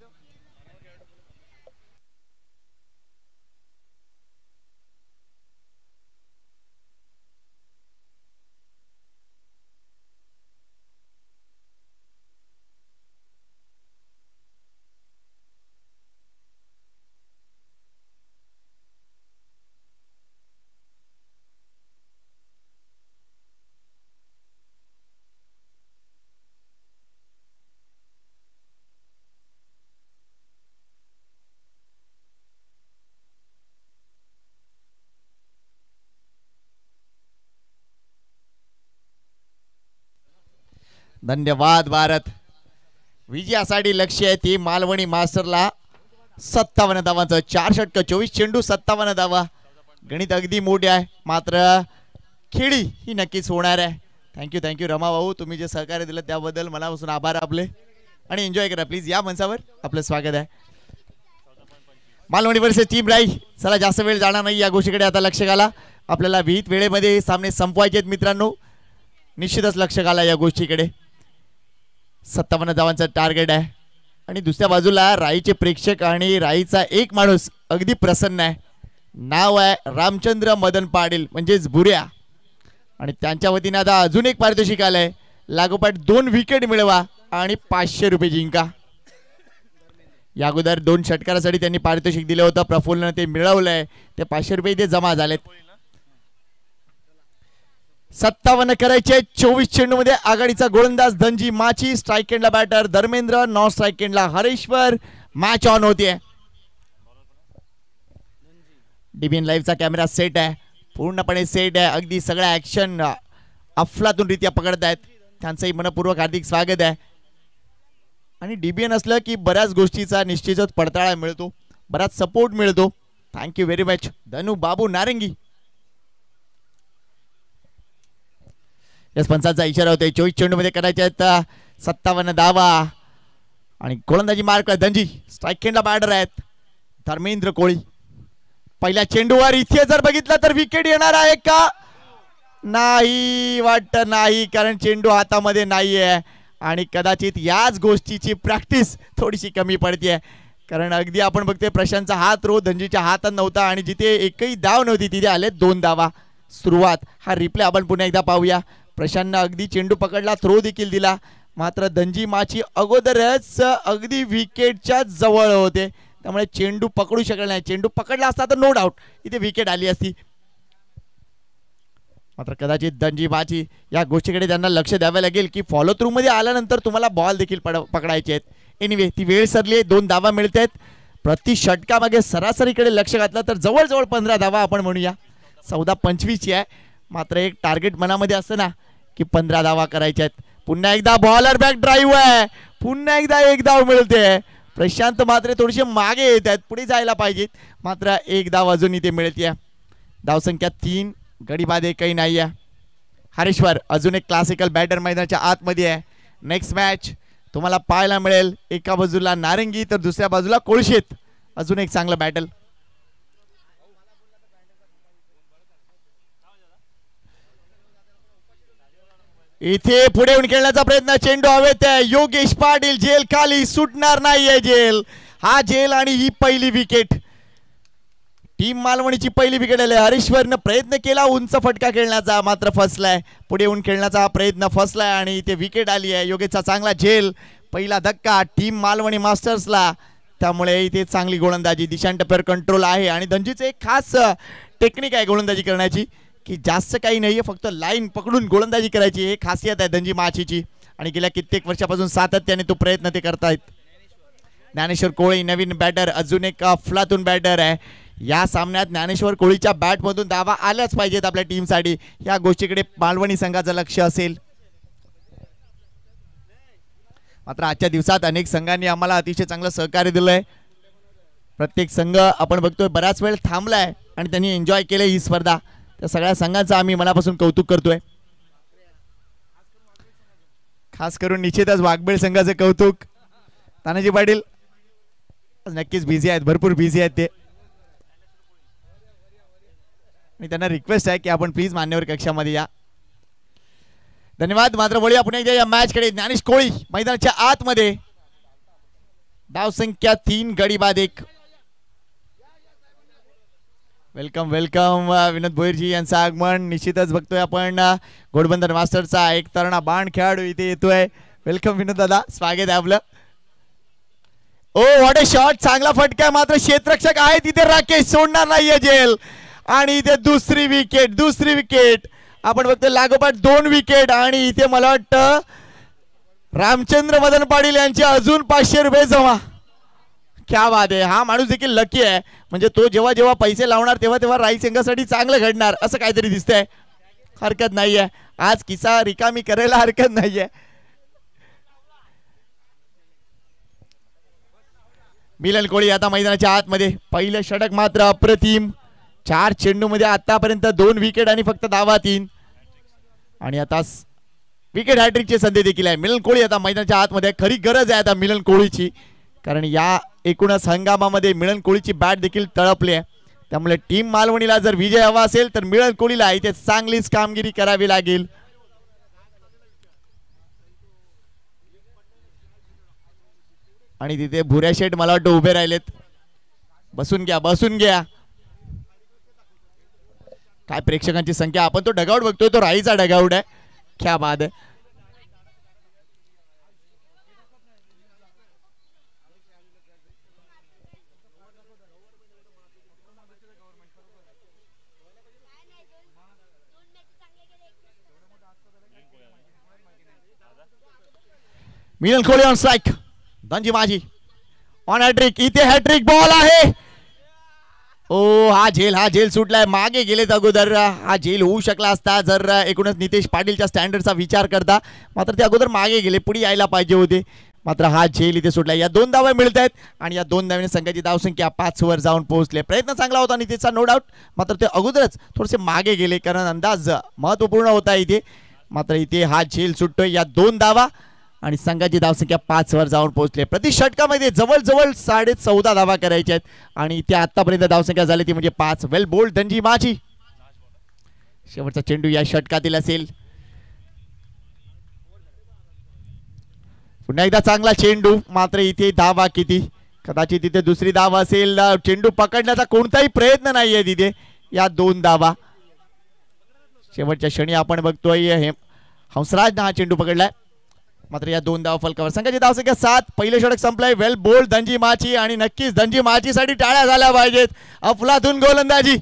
S2: धन्यवाद भारत. विजयासाठी लक्ष्य आहे ती मालवणी मास्टरला 57 धावांचं. 4 षटक 24 चेंडू 57 धावा. गणित अगदी मोठे आहे मात्र खेळी ही नक्कीच होणार आहे. थँक्यू रमा भाऊ, तुम्ही जे सहकार्य दिलं त्याबद्दल मनापासून आभार आपले. आणि एन्जॉय करा प्लीज. या मंचावर आपलं स्वागत आहे. मालवणी वर्सेस टीम राई. चला जास्त वेळ जाणार नाही या गोष्टीकडे आता लक्ष घाला. आपल्याला विहित वेळेमध्ये सामने संपवायचे आहेत मित्रांनो. निश्चितच लक्ष घाला या गोष्टीकडे. 57 धावांचं टार्गेट आहे. आणि दुसऱ्या बाजूला राईचे प्रेक्षक आणि राईचा एक माणूस अगदी प्रसन्न आहे. नाव आहे रामचंद्र मदन पाटील म्हणजेच बुऱ्या. आणि त्यांच्या वतीने आता अजून एक पारितोषिक आलंय. लागोपाठ 2 विकेट मिळवा आणि 500 रुपये जिंका. या अगोदर 2 षटकारासाठी त्यांनी पारितोषिक दिलं होतं. प्रफुल्लनं ते मिळवलंय. ते 500 रुपये इथे जमा झालेत. 57 करायचे. 24 चेंडू मध्ये आघाडीचा गोलंदाज धनजी माची. स्ट्राईक एंडला बॅटर धर्मेंद्र. नॉन स्ट्राईक एंडला हरेश्वर. मॅच ऑन होतीये. डीबीएन लाईव्हचा कॅमेरा सेट आहे. पूर्णपणे सेट आहे. अगदी सगळ्या ऍक्शन अफलातून रित्या पकडत आहेत. त्यांचंही मनपूर्वक हार्दिक स्वागत आहे. आणि डीबीएन असलं की बऱ्याच गोष्टीचा निश्चितच पडताळा मिळतो. बराच सपोर्ट मिळतो. थँक्यू व्हेरी मच धनु बाबू नारंगी. यस पंचाचा इशारा होता. 24 चेंडू मध्ये करायचे आहेत 57 धावा. आणि गोलंदाजी मार्क धनजी. स्ट्राईक एंडला बॅटर आहेत धर्मेंद्र कोळी. पहिल्या चेंडूवर इथे जर बघितलं तर विकेट येणार आहे का? नाही वाटत नाही, कारण चेंडू हातामध्ये नाहीये. आणि कदाचित याच गोष्टीची प्रॅक्टिस थोडीशी कमी पडते. कारण अगदी आपण बघतोय प्रशांतचा हात रो धनजीच्या हातात नव्हता. आणि जिथे एकही धाव नव्हती तिथे आले 2 धावा. सुरुवात हा रिप्ले आपण पुन्हा एकदा पाहूया. प्रशांतनं अगदी चेंडू पकडला. थ्रो देखील दिला. मात्र धनजी माची अगोदरच अगदी विकेटच्या जवळ होते. त्यामुळे चेंडू पकडू शकला नाही. चेंडू पकडला असता तर नो डाऊट इथे विकेट आली असती. मात्र कदाचित धनजी माची या गोष्टीकडे त्यांना लक्ष द्यावे लागेल की फॉलो थ्रू मध्ये आल्यानंतर तुम्हाला बॉल देखील पकडायचे आहेत. एनिवे ती वेळ सरली आहे. 2 धावा मिळत आहेत. प्रति षटकामागे सरासरीकडे लक्ष घातलं तर जवळजवळ 15 धावा आपण म्हणूया. 14-25 ची आहे. मात्र एक टार्गेट मनामध्ये असतं ना की 15 धावा करायच्या आहेत. पुन्हा एकदा बॉलर बॅक ड्राईव्ह आहे. पुन्हा एकदा 1 धाव मिळते. प्रशांत मात्र थोडेसे मागे येत आहेत. पुढे जायला पाहिजेत. मात्र 1 धाव अजून इथे मिळते. धावसंख्या 3. गडी बाद एकही नाही आहे. हरेश्वर अजून एक क्लासिकल बॅटर मैदानाच्या आतमध्ये आहे. नेक्स्ट मॅच तुम्हाला पाहायला मिळेल. एका बाजूला नारंगी तर दुसऱ्या बाजूला कोळशेत. अजून एक चांगलं बॅटल. इथे पुढे येऊन खेळण्याचा प्रयत्न. चेंडू हवेत आहे. योगेश पाटील जेल खाली सुटणार नाहीये. जेल हा जेल. आणि ही पहिली विकेट. टीम मालवणीची पहिली विकेट आली. हरीश्वरनं प्रयत्न केला उंच फटका खेळण्याचा मात्र फसलाय. पुढे येऊन खेळण्याचा हा प्रयत्न फसलाय आणि इथे विकेट आली आहे. योगेशचा चांगला झेल. पहिला धक्का टीम मालवणी मास्टर्सला. त्यामुळे इथे चांगली गोलंदाजी. दिशांत टप्प्यावर कंट्रोल आहे. आणि धनजीचं एक खास टेक्निक आहे गोलंदाजी करण्याची की जास्त काही नाहीये, फक्त लाईन पकडून गोलंदाजी करायची. हे खासियत आहे धनजी माचीची. आणि गेल्या कित्येक वर्षापासून सातत्याने तो प्रयत्न ते करतायत. ज्ञानेश्वर कोळी नवीन बॅटर. अजून एक अफलातून बॅटर आहे. या सामन्यात ज्ञानेश्वर कोळीच्या बॅटमधून धावा आल्याच पाहिजेत आपल्या टीमसाठी. या गोष्टीकडे मालवणी संघाचं लक्ष असेल. मात्र आजच्या दिवसात अनेक संघांनी आम्हाला अतिशय चांगलं सहकार्य दिलंय. प्रत्येक संघ आपण बघतोय बराच वेळ थांबलाय आणि त्यांनी एन्जॉय केलंय ही स्पर्धा. त्या सगळ्या संघांचं आम्ही मनापासून कौतुक करतोय. खास करून निश्चितच वाघबेळ संघाचं कौतुक. तानाजी पाटील नक्कीच बिझी आहेत. भरपूर बिझी आहेत ते. आणि त्यांना रिक्वेस्ट आहे की आपण प्लीज मान्यवर कक्षामध्ये या. धन्यवाद. मात्र वळूया पुन्हा एकदा या मॅच कडे. ज्ञानेश कोळी मैदानाच्या आतमध्ये. धाव संख्या 3 गडी बाद 1. वेलकम वेलकम विनोद भोईरजी यांचं आगमन. निश्चितच बघतोय आपण घोडबंदर मास्टरचा एक तरणा बाण खेळाडू इथे येतोय. वेलकम विनोद दादा, स्वागत आहे आपलं. ओ व्हॉट अ शॉट. चांगला फटका. मात्र क्षेत्ररक्षक आहे तिथे. राकेश सोडणार नाहीये जेल. आणि इथे दुसरी विकेट आपण बघतोय. लागोपाठ 2 विकेट. आणि इथे मला वाटतं रामचंद्र मदन पाटील यांचे अजून 500 रुपये जमा. क्या बात आहे. हा माणूस देखील लकी आहे. म्हणजे तो जेव्हा जेव्हा पैसे लावणार तेव्हा तेव्हा राई संघासाठी चांगलं घडणार असं काहीतरी दिसतंय. हरकत नाहीये. आज किस्सा रिकामी करायला हरकत नाहीये. मिलन कोळी आता मैदानाच्या आतमध्ये. पहिलं षटक मात्र अप्रतिम. 4 चेंडूमध्ये आतापर्यंत 2 विकेट आणि फक्त धावा 3. आणि आता विकेट हॅट्रिकची संधी देखील आहे. मिलन कोळी आता मैदानाच्या आतमध्ये. खरी गरज आहे आता मिलन कोळीची, कारण या एकूणच हंगामामध्ये मिलन कोळीची बॅट देखील तळपली आहे. त्यामुळे टीम मालवणीला जर विजय हवा असेल तर मिलन कोळीला इथे चांगलीच कामगिरी करावी लागेल. आणि तिथे भुऱ्या शेठ मला वाटतं उभे राहिलेत. बसून घ्या, बसून घ्या. काय प्रेक्षकांची संख्या. आपण तो डगआउट बघतोय, तो राईचा डगआउट आहे. क्या बात आहे. मिलन कोळी ऑन स्ट्राइक. धनजी माझी ऑन हॅट्रिक. इथे हॅट्रिक बॉल आहे. ओ हा झेल सुटलाय. मागे गेलेत अगोदर. हा झेल होऊ शकला असता जर एकूणच नितेश पाटीलच्या स्टँडर्डचा विचार करता. मात्र ते अगोदर मागे गेले, पुढे यायला पाहिजे होते. मात्र हा झेल इथे सुटला. या 2 धावा मिळत आहेत आणि या 2 धावांनी संघाची धावसंख्या 5 वर जाऊन पोहोचले. प्रयत्न चांगला होता नितेशचा, नो डाऊट. मात्र ते अगोदरच थोडेसे मागे गेले, कारण अंदाज महत्वपूर्ण होता इथे. मात्र इथे हा झेल सुटतोय. या 2 धावा आणि संघाची धावसंख्या 5 वर जाऊन पोहोचले. प्रति षटकामध्ये जवळजवळ 14.5 धावा करायच्या आहेत आणि त्या आतापर्यंत धावसंख्या झाली ती म्हणजे 5. वेल बोल्ड धनजी माझी. शेवटचा चेंडू या षटकातील असेल. पुन्हा एकदा चांगला चेंडू. मात्र इथे धावा किती. कदाचित इथे दुसरी धावा असेल. चेंडू पकडण्याचा कोणताही प्रयत्न नाहीये तिथे. या 2 धावा. शेवटच्या क्षणी आपण बघतोय हंसराज हा चेंडू पकडलाय. मात्र या 2 धावा फलकावर. संघाची धावसंख्या 7. पहिलं षटक संपलंय. वेल बोल्ड धनजी माची. आणि नक्कीच धनजी माचीसाठी टाळ्या झाल्या पाहिजेत. अफलातून गोलंदाजी.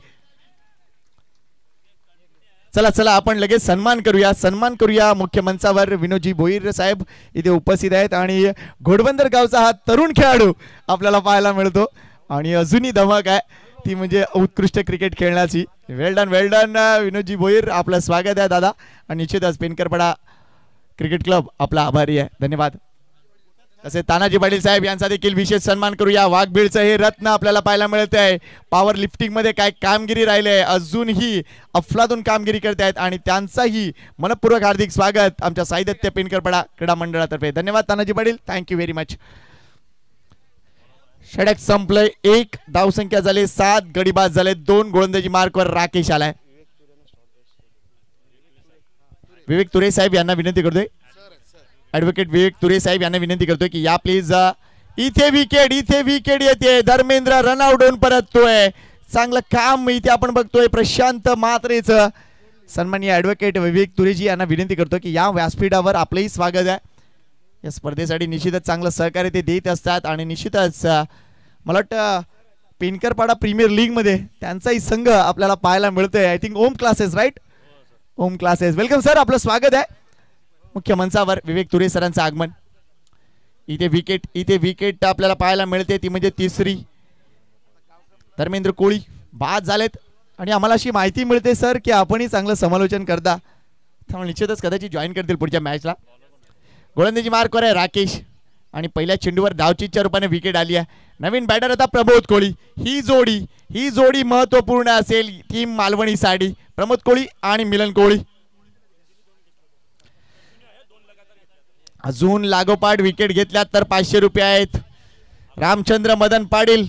S2: चला आपण लगेच सन्मान करूया. मुख्य मंचावर विनोदजी भोईर साहेब इथे उपस्थित आहेत आणि घोडबंदर गावचा हा तरुण खेळाडू आपल्याला पाहायला मिळतो आणि अजूनही धमक आहे ती म्हणजे उत्कृष्ट क्रिकेट खेळण्याची. वेल डन विनोदजी भोईर, आपलं स्वागत आहे दादा. आणि निश्चितच पेनकरपडा क्रिकेट क्लब आपला आभारी आहे. धन्यवाद. तसे तानाजी पाटील साहेब यांचा देखील विशेष सन्मान करूया. वाघबीळचं हे रत्न आपल्याला पाहायला मिळत आहे. पॉवर लिफ्टिंग मध्ये काय कामगिरी राहिले, अजूनही अफलातून कामगिरी करत आहेत आणि त्यांचाही मनपूर्वक हार्दिक स्वागत आमच्या साहित्य पेनकरपडा क्रीडा मंडळातर्फे. धन्यवाद Tanaji Patil, thank you very much. षटक संपलंय. 1 धावसंख्या झाले, 7 गडीबाज झाले, 2 गोलंदाजी मार्कवर राकेश आलाय. विवेक तुरे साहेब यांना विनंती करतोय, ऍडव्होकेट विवेक तुरे साहेब यांना विनंती करतोय की या प्लीज. इथे विकेट येते. धर्मेंद्र रनआउट होऊन परततोय. चांगलं काम इथे आपण बघतोय प्रशांत म्हात्रेचं. सन्माननीय ऍडव्होकेट विवेक तुरेजी यांना विनंती करतो की या व्यासपीठावर आपलंही स्वागत आहे. या स्पर्धेसाठी निश्चितच चांगलं सहकार्य ते देत असतात आणि निश्चितच मला वाटतं पेनकरपाडा प्रीमियर लीग मध्ये त्यांचाही संघ आपल्याला पाहायला मिळतोय. I think Om classes, right? Om classes. Welcome sir, आपलं स्वागत आहे. मुख्य मंचावर विवेक तुरे सरांचं आगमन. इथे विकेट आपल्याला पाहायला मिळते ती म्हणजे 3री. धर्मेंद्र कोळी बाद झालेत आणि आम्हाला अशी माहिती मिळते सर की आपणही चांगलं समालोचन करता, त्यामुळे निश्चितच कदाचित जॉईन करतील पुढच्या मॅचला. गोलंदाजी मार्कवर आहे राकेश आणि पहिल्या चेंडूवर धावचीच्या रूपाने विकेट आली आहे. नवीन बॅटर आता प्रमोद कोळी. ही जोडी महत्वपूर्ण असेल टीम मालवणीसाठी. प्रमोद कोळी आणि मिलन कोळी. अजून लागोपाठ विकेट घेतल्यात तर 500 रुपये आहेत. रामचंद्र मदन पाटील.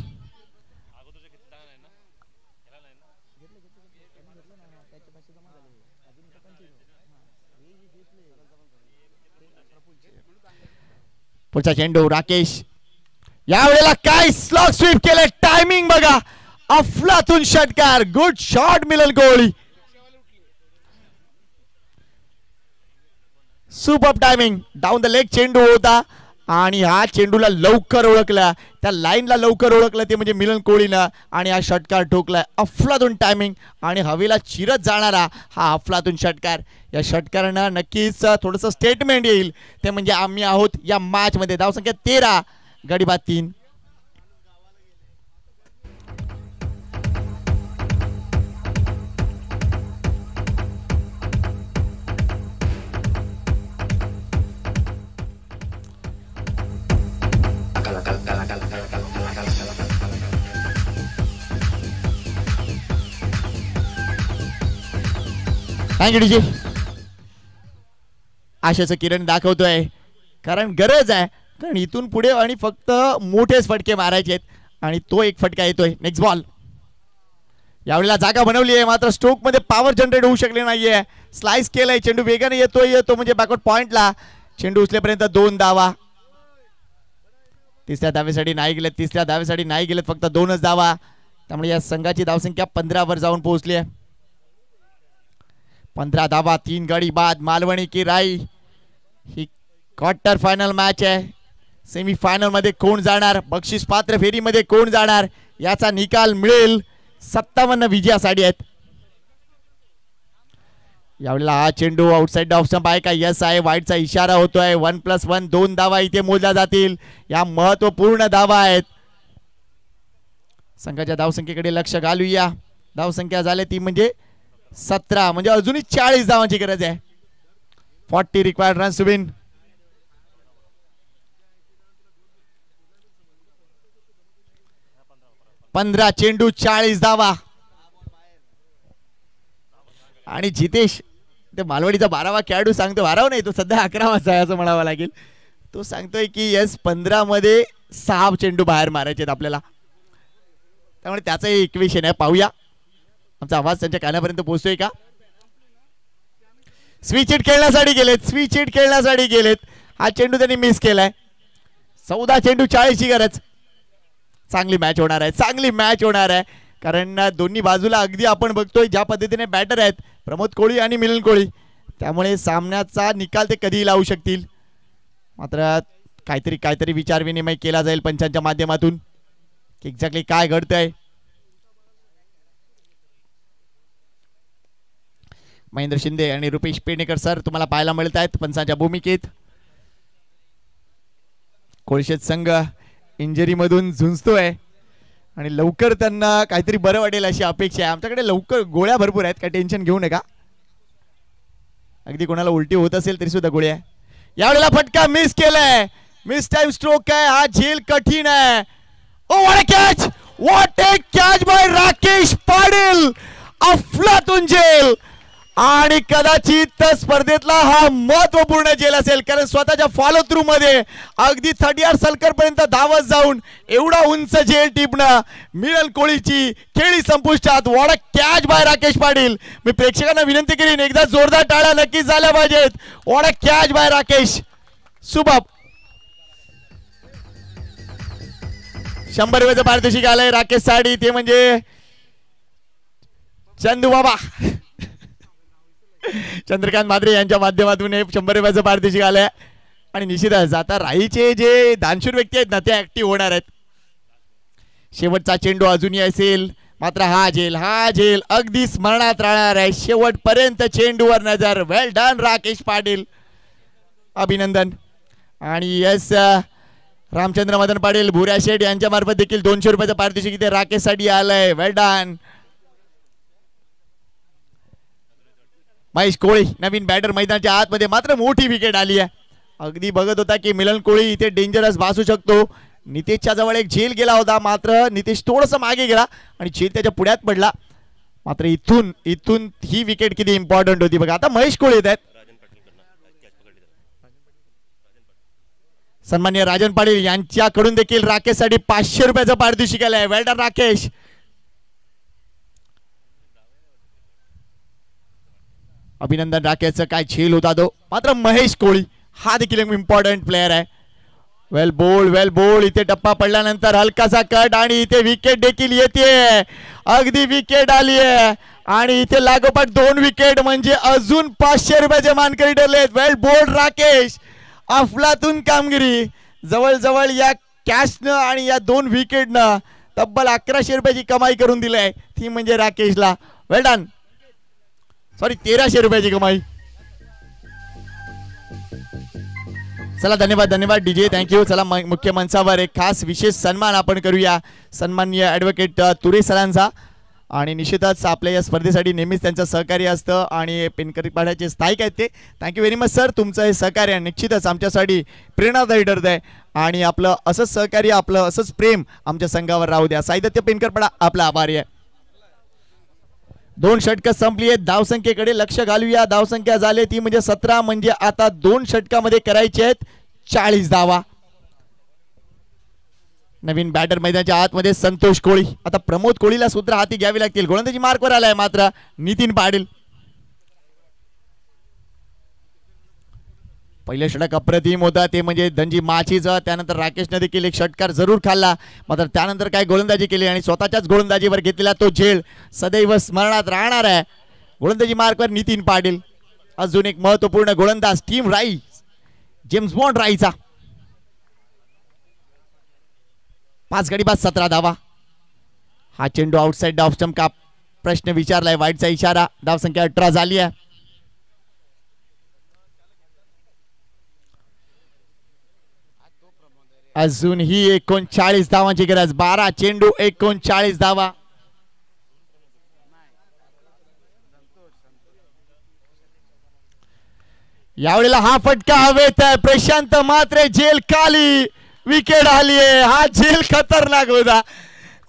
S2: पुढचा चेंडू राकेश. यावेळेला काय स्लॉग स्वीप केले. टायमिंग बघा, अफलातून षटकार. Good shot Milan Kohli. Super timing. Down the leg चेंडू होता आणि हा चेंडूला लवकर ओळखला, त्या लाईनला लवकर ओळखलं ते म्हणजे मिलन कोहलीनं आणि हा षटकार ठोकलाय. अफलातून टायमिंग आणि हवेला चिरत जाणारा हा अफलातून षटकार. या षटकारानं नक्कीच थोडंसं स्टेटमेंट येईल, ते म्हणजे आम्ही आहोत या मॅच मध्ये. धावसंख्या 13, गडीबाद 3. Thank you DJ. आशाचं किरण दाखवतोय कारण गरज आहे, कारण इथून पुढे आणि फक्त मोठेच फटके मारायचे आहेत आणि तो एक फटका येतोय. Next ball. यावेळेला जागा बनवली आहे मात्र स्ट्रोक मध्ये पॉवर जनरेट होऊ शकले नाहीये. स्लाइस केलाय चेंडू वेगाने येतो म्हणजे बॅकवर्ड पॉइंटला. चेंडू उचलेपर्यंत 2 धावा. तिसऱ्या धावेसाठी नाही गेलेत फक्त 2च धावा. त्यामुळे या संघाची धावसंख्या 15 वर जाऊन पोहोचली आहे. 15 धावा 3 गडी बाद. मालवणी की राई. ही क्वार्टर फायनल मॅच आहे. सेमी फायनल मध्ये कोण जाणार, बक्षीस पात्र फेरीमध्ये कोण जाणार याचा निकाल मिळेल. 57 विजयासाठी आहेत. यावेळेला हा चेंडू आउटसाइड ऑफ स्टंप आहे का? यस आहे. वाईडचा इशारा होतोय. 1+1 2 धावा इथे मोजल्या जातील. या महत्वपूर्ण धावा आहेत. संघाच्या धावसंख्येकडे लक्ष घालूया. धावसंख्या झाली ती म्हणजे 17, म्हणजे अजूनही 40 धावांची गरज आहे. 40 रिक्वायर्ड रन्स टू विन. पंधरा चेंडू 40 धावा. आणि जितेश ते मालवणीचा 12वा खेळाडू सांगतो, 12वा नाही तो सध्या 11वाचा आहे असं म्हणावं लागेल. तो सांगतोय की यस 15 मध्ये 6 चेंडू बाहेर मारायचे आपल्याला. त्यामुळे त्याचं इक्वेशन आहे. पाहूया आमचा आवाज त्यांच्या कानापर्यंत पोहोचतोय का? स्विच हिट खेळण्यासाठी गेलेत. हा चेंडू त्यांनी मिस केलाय. 14 चेंडू 40 ची गरज. चांगली मॅच होणार आहे कारण दोन्ही बाजूला अगदी आपण बघतोय ज्या पद्धतीने बॅटर आहेत प्रमोद कोळी आणि मिलन कोळी. त्यामुळे सामन्याचा निकाल ते कधीही लावू शकतील. मात्र काहीतरी विचार विनिमय केला जाईल पंचांच्या माध्यमातून की एक्झॅक्टली काय घडतंय. महेंद्र शिंदे आणि रुपेश पेडणेकर सर तुम्हाला पाहायला मिळत आहेत पंचांच्या भूमिकेत. कोळशेत संघ इंजरी मधून झुंजतोय आणि लवकर त्यांना काहीतरी बरं वाटेल अशी अपेक्षा आहे. आमच्याकडे लवकर गोळ्या भरपूर आहेत, काय टेन्शन घेऊ नका. अगदी कोणाला उलटी होत असेल तरी सुद्धा गोळ्या. यावेळेला फटका मिस केलाय. मिस टाइम स्ट्रोक आहे. हा झेल कठीण आहे. Oh what a catch by Rakesh Patil. अफलातून झेल आणि कदाचित स्पर्धेतला हा महत्वपूर्ण झेल असेल कारण स्वतःच्या फॉलो थ्रू मध्ये अगदी 30 सर्कल पर्यंत धावत जाऊन एवढा उंच झेल टिपणं मिळल कोळीची खेळी संपुष्टात. What a catch by Rakesh Patil. मी प्रेक्षकांना विनंती करीन एकदा जोरदार टाळ्या नक्कीच झाल्या पाहिजेत. What a catch by Rakesh. सुबब 100 रुपयाचं पारितोषिक आलंय राकेश साठी. ते म्हणजे चंदू बाबा चंद्रकांत मात्रे यांच्या माध्यमातून 100 रुपयाचं पारितोषिक आलंय. आणि निश्चितच आता राईचे जे दानशूर व्यक्ती आहेत ना ते ऍक्टिव्ह होणार आहेत. शेवटचा चेंडू अजूनही असेल मात्र हा झेल अगदी स्मरणात राहणार आहे शेवटपर्यंत. चेंडूवर नजर. वेल डन राकेश पाटील. अभिनंदन. आणि यस रामचंद्र मदन पाटील भुऱ्या शेठ यांच्या मार्फत देखील 200 रुपयाचं पारितोषिक इथे राकेश साठी आलंय. वेल डन. महेश कोळी नवीन बॅटर मैदानाच्या आतमध्ये मात्र मोठी विकेट आली आहे. अगदी बघत होता की मिलन कोळी इथे डेंजरस भासू शकतो. नितेशच्या जवळ एक झेल गेला होता मात्र नितेश थोडंसं मागे गेला आणि झेल त्याच्या पुढ्यात पडला. मात्र इथून ही विकेट किती इम्पॉर्टंट होती बघा. आता महेश कोळी येत आहेत. सन्माननीय राजन पाटील यांच्याकडून देखील राकेश साठी 500 रुपयाचं पारितोषिक आलंय. वेल डन राकेश. अभिनंदन राकेशचं. काय झेल होता तो. मात्र महेश कोळी हा देखील एक इम्पॉर्टंट प्लेअर आहे. वेल बोल्ड. इथे टप्पा पडल्यानंतर हलकासा कट आणि इथे विकेट देखील येते. अगदी विकेट आली आहे आणि इथे लागोपाठ 2 विकेट म्हणजे अजून 500 रुपयाचे मानकरी ठरलेत. वेल बोल्ड राकेश. अफलातून कामगिरी. जवळ या कॅचनं आणि या 2 विकेटनं तब्बल 1100 रुपयाची कमाई करून दिली ती म्हणजे राकेशला. वेल डन. सॉरी 1300 रुपयाची कमाई. चला धन्यवाद डीजे. थँक्यू. चला मुख्य मंचावर एक खास विशेष सन्मान आपण करूया सन्माननीय ॲडव्होकेट तुरे सरांचा. आणि निश्चितच आपल्या या स्पर्धेसाठी नेहमीच त्यांचं सहकार्य असतं आणि पिनकरी पाड्याचे स्थायिक आहेत ते. Thank you very much sir. तुमचं हे सहकार्य निश्चितच आमच्यासाठी प्रेरणादायी ठरत आहे आणि आपलं असंच सहकार्य आपलं असंच प्रेम आमच्या संघावर राहू द्या. साहित्य पिनकरपाडा आपला आभारी आहे. 2 षटकं संपली आहेत. धावसंख्येकडे लक्ष घालूया. धावसंख्या झाली ती म्हणजे 17, म्हणजे आता 2 षटकामध्ये करायचे आहेत 40 धावा. नवीन बॅटर मैदानाच्या आतमध्ये संतोष कोळी. आता प्रमोद कोळीला सूत्र हाती घ्यावी लागतील. गोलंदाजी मार्कवर आलाय मात्र नितीन पाटील. पहिले षटक अप्रतिम होता ते म्हणजे धनजी माचीचं. त्यानंतर राकेशने देखील एक षटकार जरूर खाल्ला, मात्र त्यानंतर काय गोलंदाजी केली आणि स्वतःच्याच गोलंदाजीवर घेतलेला तो झेल सदैव स्मरणात राहणार आहे. गोलंदाजी मार्कवर नितीन पाटील. अजून एक महत्वपूर्ण गोलंदाज टीम राई जेम्स बॉन्ड राईचा. 5 गडी बाद 17 धावा. हा चेंडू आउटसाइड ऑफ स्टंप का प्रश्न विचारलाय, वाईटचा इशारा. धावसंख्या 18 झाली आहे. अजून ही 39 धावांची गरज. 12 चेंडू 39 धावा. यावेळेला हा फटका हवेत आहे. प्रशांत मात्रे जेल खाली, विकेट आली आहे. हा झेल खतरनाक होता,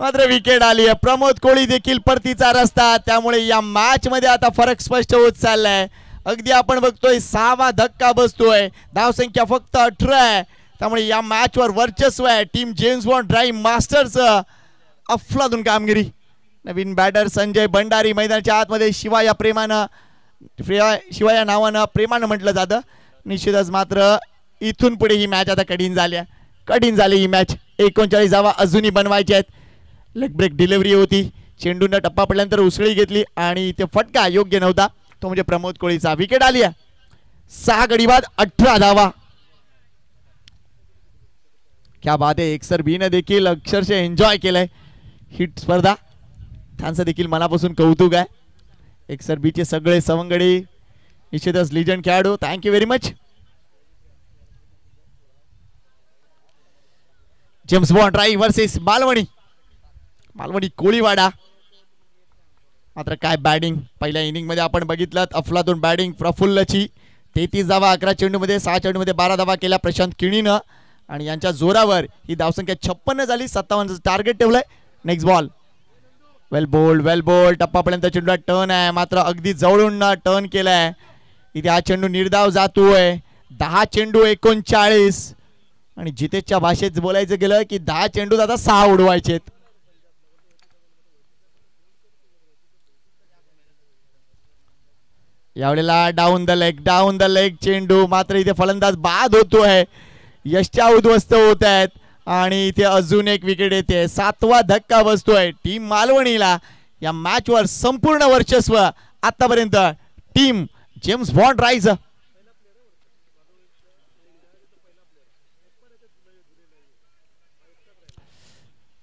S2: मात्र विकेट आली आहे. प्रमोद कोळी देखील परतीचा रस्ता. त्यामुळे या मॅच मध्ये आता फरक स्पष्ट होत चाललाय. अगदी आपण बघतोय 6वा धक्का बसतोय. धावसंख्या फक्त 18 आहे. त्यामुळे या मॅच वर वर्चस्व आहे टीम जेम्स बॉन्ड राई मास्टर्स. अफलातून कामगिरी. नवीन बॅटर संजय भंडारी. मैदानाच्या आतमध्ये शिवा या प्रेमानं, शिवा या नावानं प्रेमानं म्हटलं जातं. निश्चितच मात्र इथून पुढे ही मॅच आता कठीण झाली ही मॅच. 39 धावा अजूनही बनवायच्या आहेत. लेग ब्रेक डिलिव्हरी होती. चेंडूनं टप्पा पडल्यानंतर उसळी घेतली आणि इथे फटका योग्य नव्हता, तो म्हणजे प्रमोद कोळीचा. विकेट आली आहे. 6 गडी बाद 18 धावा. क्या बात आहे. एकसर बीनं देखील अक्षरशः एन्जॉय केलंय हिट स्पर्धा. त्यांचं देखील मनापासून कौतुक आहे. एकसर बीचे सगळे सवंगडी निश्चितच लिजंड खेळाडू. Thank you very much. James bond राई वर्सेस मालवणी कोळीवाडा. मात्र काय बॅटिंग पहिल्या इनिंग मध्ये आपण बघितलं. अफलातून बॅटिंग प्रफुल्लची. 33 धावा 11 चेंडूमध्ये. 6 चेंडूमध्ये 12 धावा केल्या प्रशांत किणीनं आणि यांच्या जोरावर ही धावसंख्या 56 झाली. 57 टार्गेट ठेवलंय. Next ball. Well bowled. टप्पापर्यंत चेंडू टर्न आहे, मात्र अगदी जवळून टर्न केलाय. इथे हा चेंडू निर्धाव जातोय. 10 चेंडू 39. आणि जितेशच्या भाषेत बोलायचं गेलं की 10 चेंडू आता 6 उडवायचे. यावेळेला डाऊन द लेग चेंडू, मात्र इथे फलंदाज बाद होतोय. यशच्या उद्ध्वस्त होत आहेत आणि इथे अजून एक विकेट येते. 7वा धक्का बसतोय टीम मालवणीला. या मॅच वर संपूर्ण वर्चस्व आतापर्यंत टीम जेम्स बॉन्ड राईज.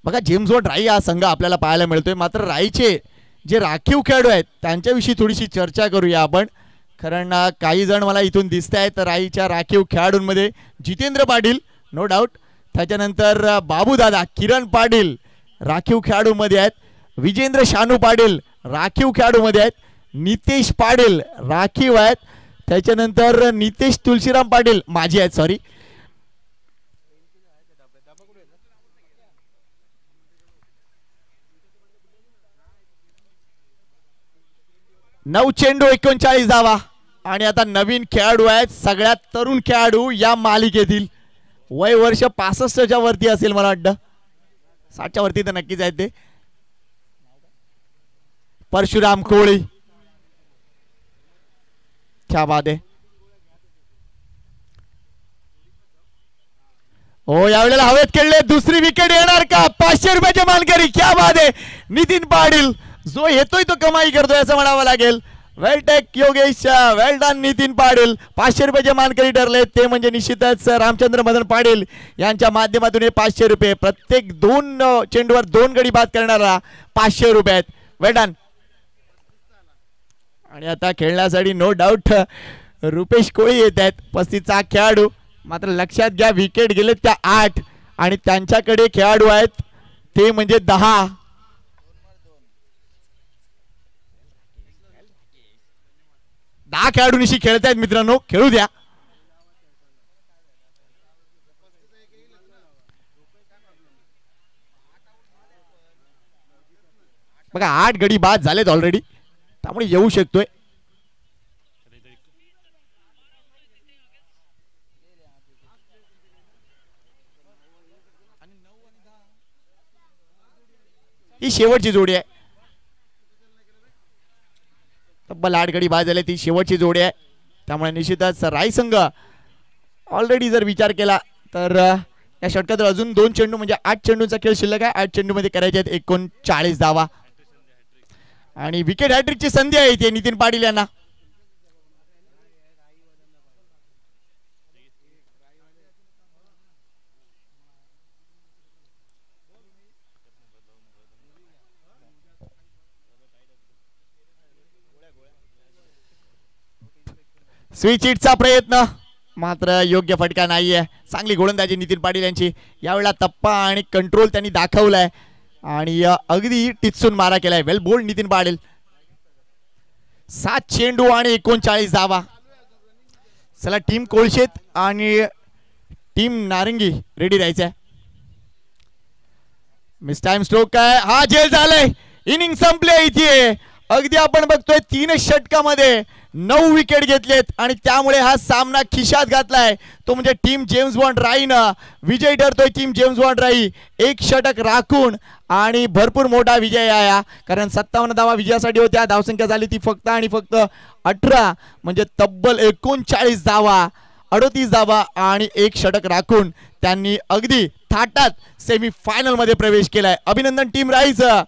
S2: बघा जेम्स बॉन्ड राई हा संघ आपल्याला पाहायला मिळतोय, मात्र राईचे जे राखीव खेळाडू आहेत त्यांच्याविषयी थोडीशी चर्चा करूया आपण. कारण काही जण मला इथून दिसत आहेत राईच्या राखीव खेळाडूंमध्ये. जितेंद्र पाटील नो डाऊट, त्याच्यानंतर बाबूदादा, किरण पाटील राखीव खेळाडूमध्ये आहेत. विजेंद्र शानू पाटील राखीव खेळाडूमध्ये आहेत. नितेश पाटील राखीव आहेत. त्याच्यानंतर नितेश तुलसीराम पाटील माझी आहेत, सॉरी. नऊ चेंडू 39 धावा. आणि आता नवीन खेळाडू आहेत, सगळ्यात तरुण खेळाडू या मालिकेतील. वय वर्ष 65च्या वरती असेल मला वाटतं. 60च्या वरती तर नक्कीच आहेत ते. परशुराम कोळी. क्या बात आहे. हो यावेळेला हवेत खेळले. दुसरी विकेट येणार का? 500 रुपयाचे मानकरी. क्या बात आहे. नितीन पाटील जो येतोय तो कमाई करतोय असं म्हणावं लागेल. वेल टेक योगेश, वेल डन नितीन पाटील. 500 रुपयाचे मानकरी ठरले ते म्हणजे निश्चितच रामचंद्र मदन पाटील यांच्या माध्यमातून हे 500 रुपये. प्रत्येक 2 चेंडूवर 2 गडी बाद करणारा 500 रुपये आहेत. वेल डन. आणि आता खेळण्यासाठी नो डाऊट रुपेश कोळी येत आहेत, 35चा खेळाडू. मात्र लक्षात घ्या विकेट गेले त्या 8 आणि त्यांच्याकडे खेळाडू आहेत ते म्हणजे 10. खेळाडूंशी खेळत आहेत मित्रांनो, खेळू द्या. बघा 8 गडी बाद झालेत ऑलरेडी. त्यामुळे येऊ शकतोय. ही शेवटची जोडी आहे. तब्बल 8 गडी बाद झाले. ती शेवटची जोडी आहे. त्यामुळे निश्चितच राई संघ ऑलरेडी जर विचार केला तर या षटकात अजून 2 चेंडू म्हणजे 8 चेंडूचा खेळ शिल्लक आहे. 8 चेंडू मध्ये करायचे आहेत 39 धावा आणि विकेट हॅट्रिकची संधी आहे इथे नितीन पाटील यांना. स्विच हिटचा प्रयत्न मात्र योग्य फटका नाहीये. चांगली गोलंदाजी नितीन पाटील यांची. यावेळेला तप्पा आणि कंट्रोल त्यांनी दाखवलाय आणि अगदी टिचून मारा केलाय. वेल बोल्ड नितीन पाटील. 7 चेंडू आणि 39 धावा. चला टीम कोळशेत आणि टीम नारंगी रेडी राहायचंय. मिस टाइम स्ट्रोक काय हा झेल झालाय. इनिंग संपले इथे. अगदी आपण बघतोय 3 षटकामध्ये 9 विकेट घेतलेत आणि त्यामुळे हा सामना खिशात घातलाय तो म्हणजे टीम जेम्स बॉन्ड राईनं. विजय ठरतोय टीम जेम्स बॉन्ड राई. 1 षटक राखून आणि भरपूर मोठा विजय आहे. कारण 57 धावा विजयासाठी होत्या. धावसंख्या झाली ती फक्त आणि फक्त 18 म्हणजे तब्बल 39 धावा 38 धावा आणि 1 षटक राखून त्यांनी अगदी थाटात सेमी फायनल मध्ये प्रवेश केलाय. अभिनंदन टीम राईचं.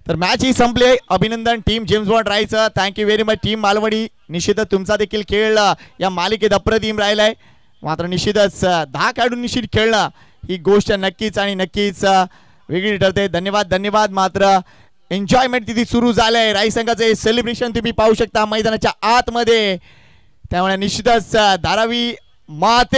S2: तर मॅच ही संपली. अभिनंदन टीम जेम्स बॉन्ड राईचं. Thank you very much team Malvani. निश्चितच तुमचा देखील खेळ या मालिकेत अप्रतिम राहिलाय. मात्र निश्चितच 10 खेळाडू निश्चित खेळणं ही गोष्ट नक्कीच आणि नक्कीच वेगळी ठरते. धन्यवाद धन्यवाद. मात्र एन्जॉयमेंट तिथे सुरू झालंय. राई संघाचे सेलिब्रेशन तुम्ही पाहू शकता मैदानाच्या आतमध्ये. त्यामुळे निश्चितच धारावी माते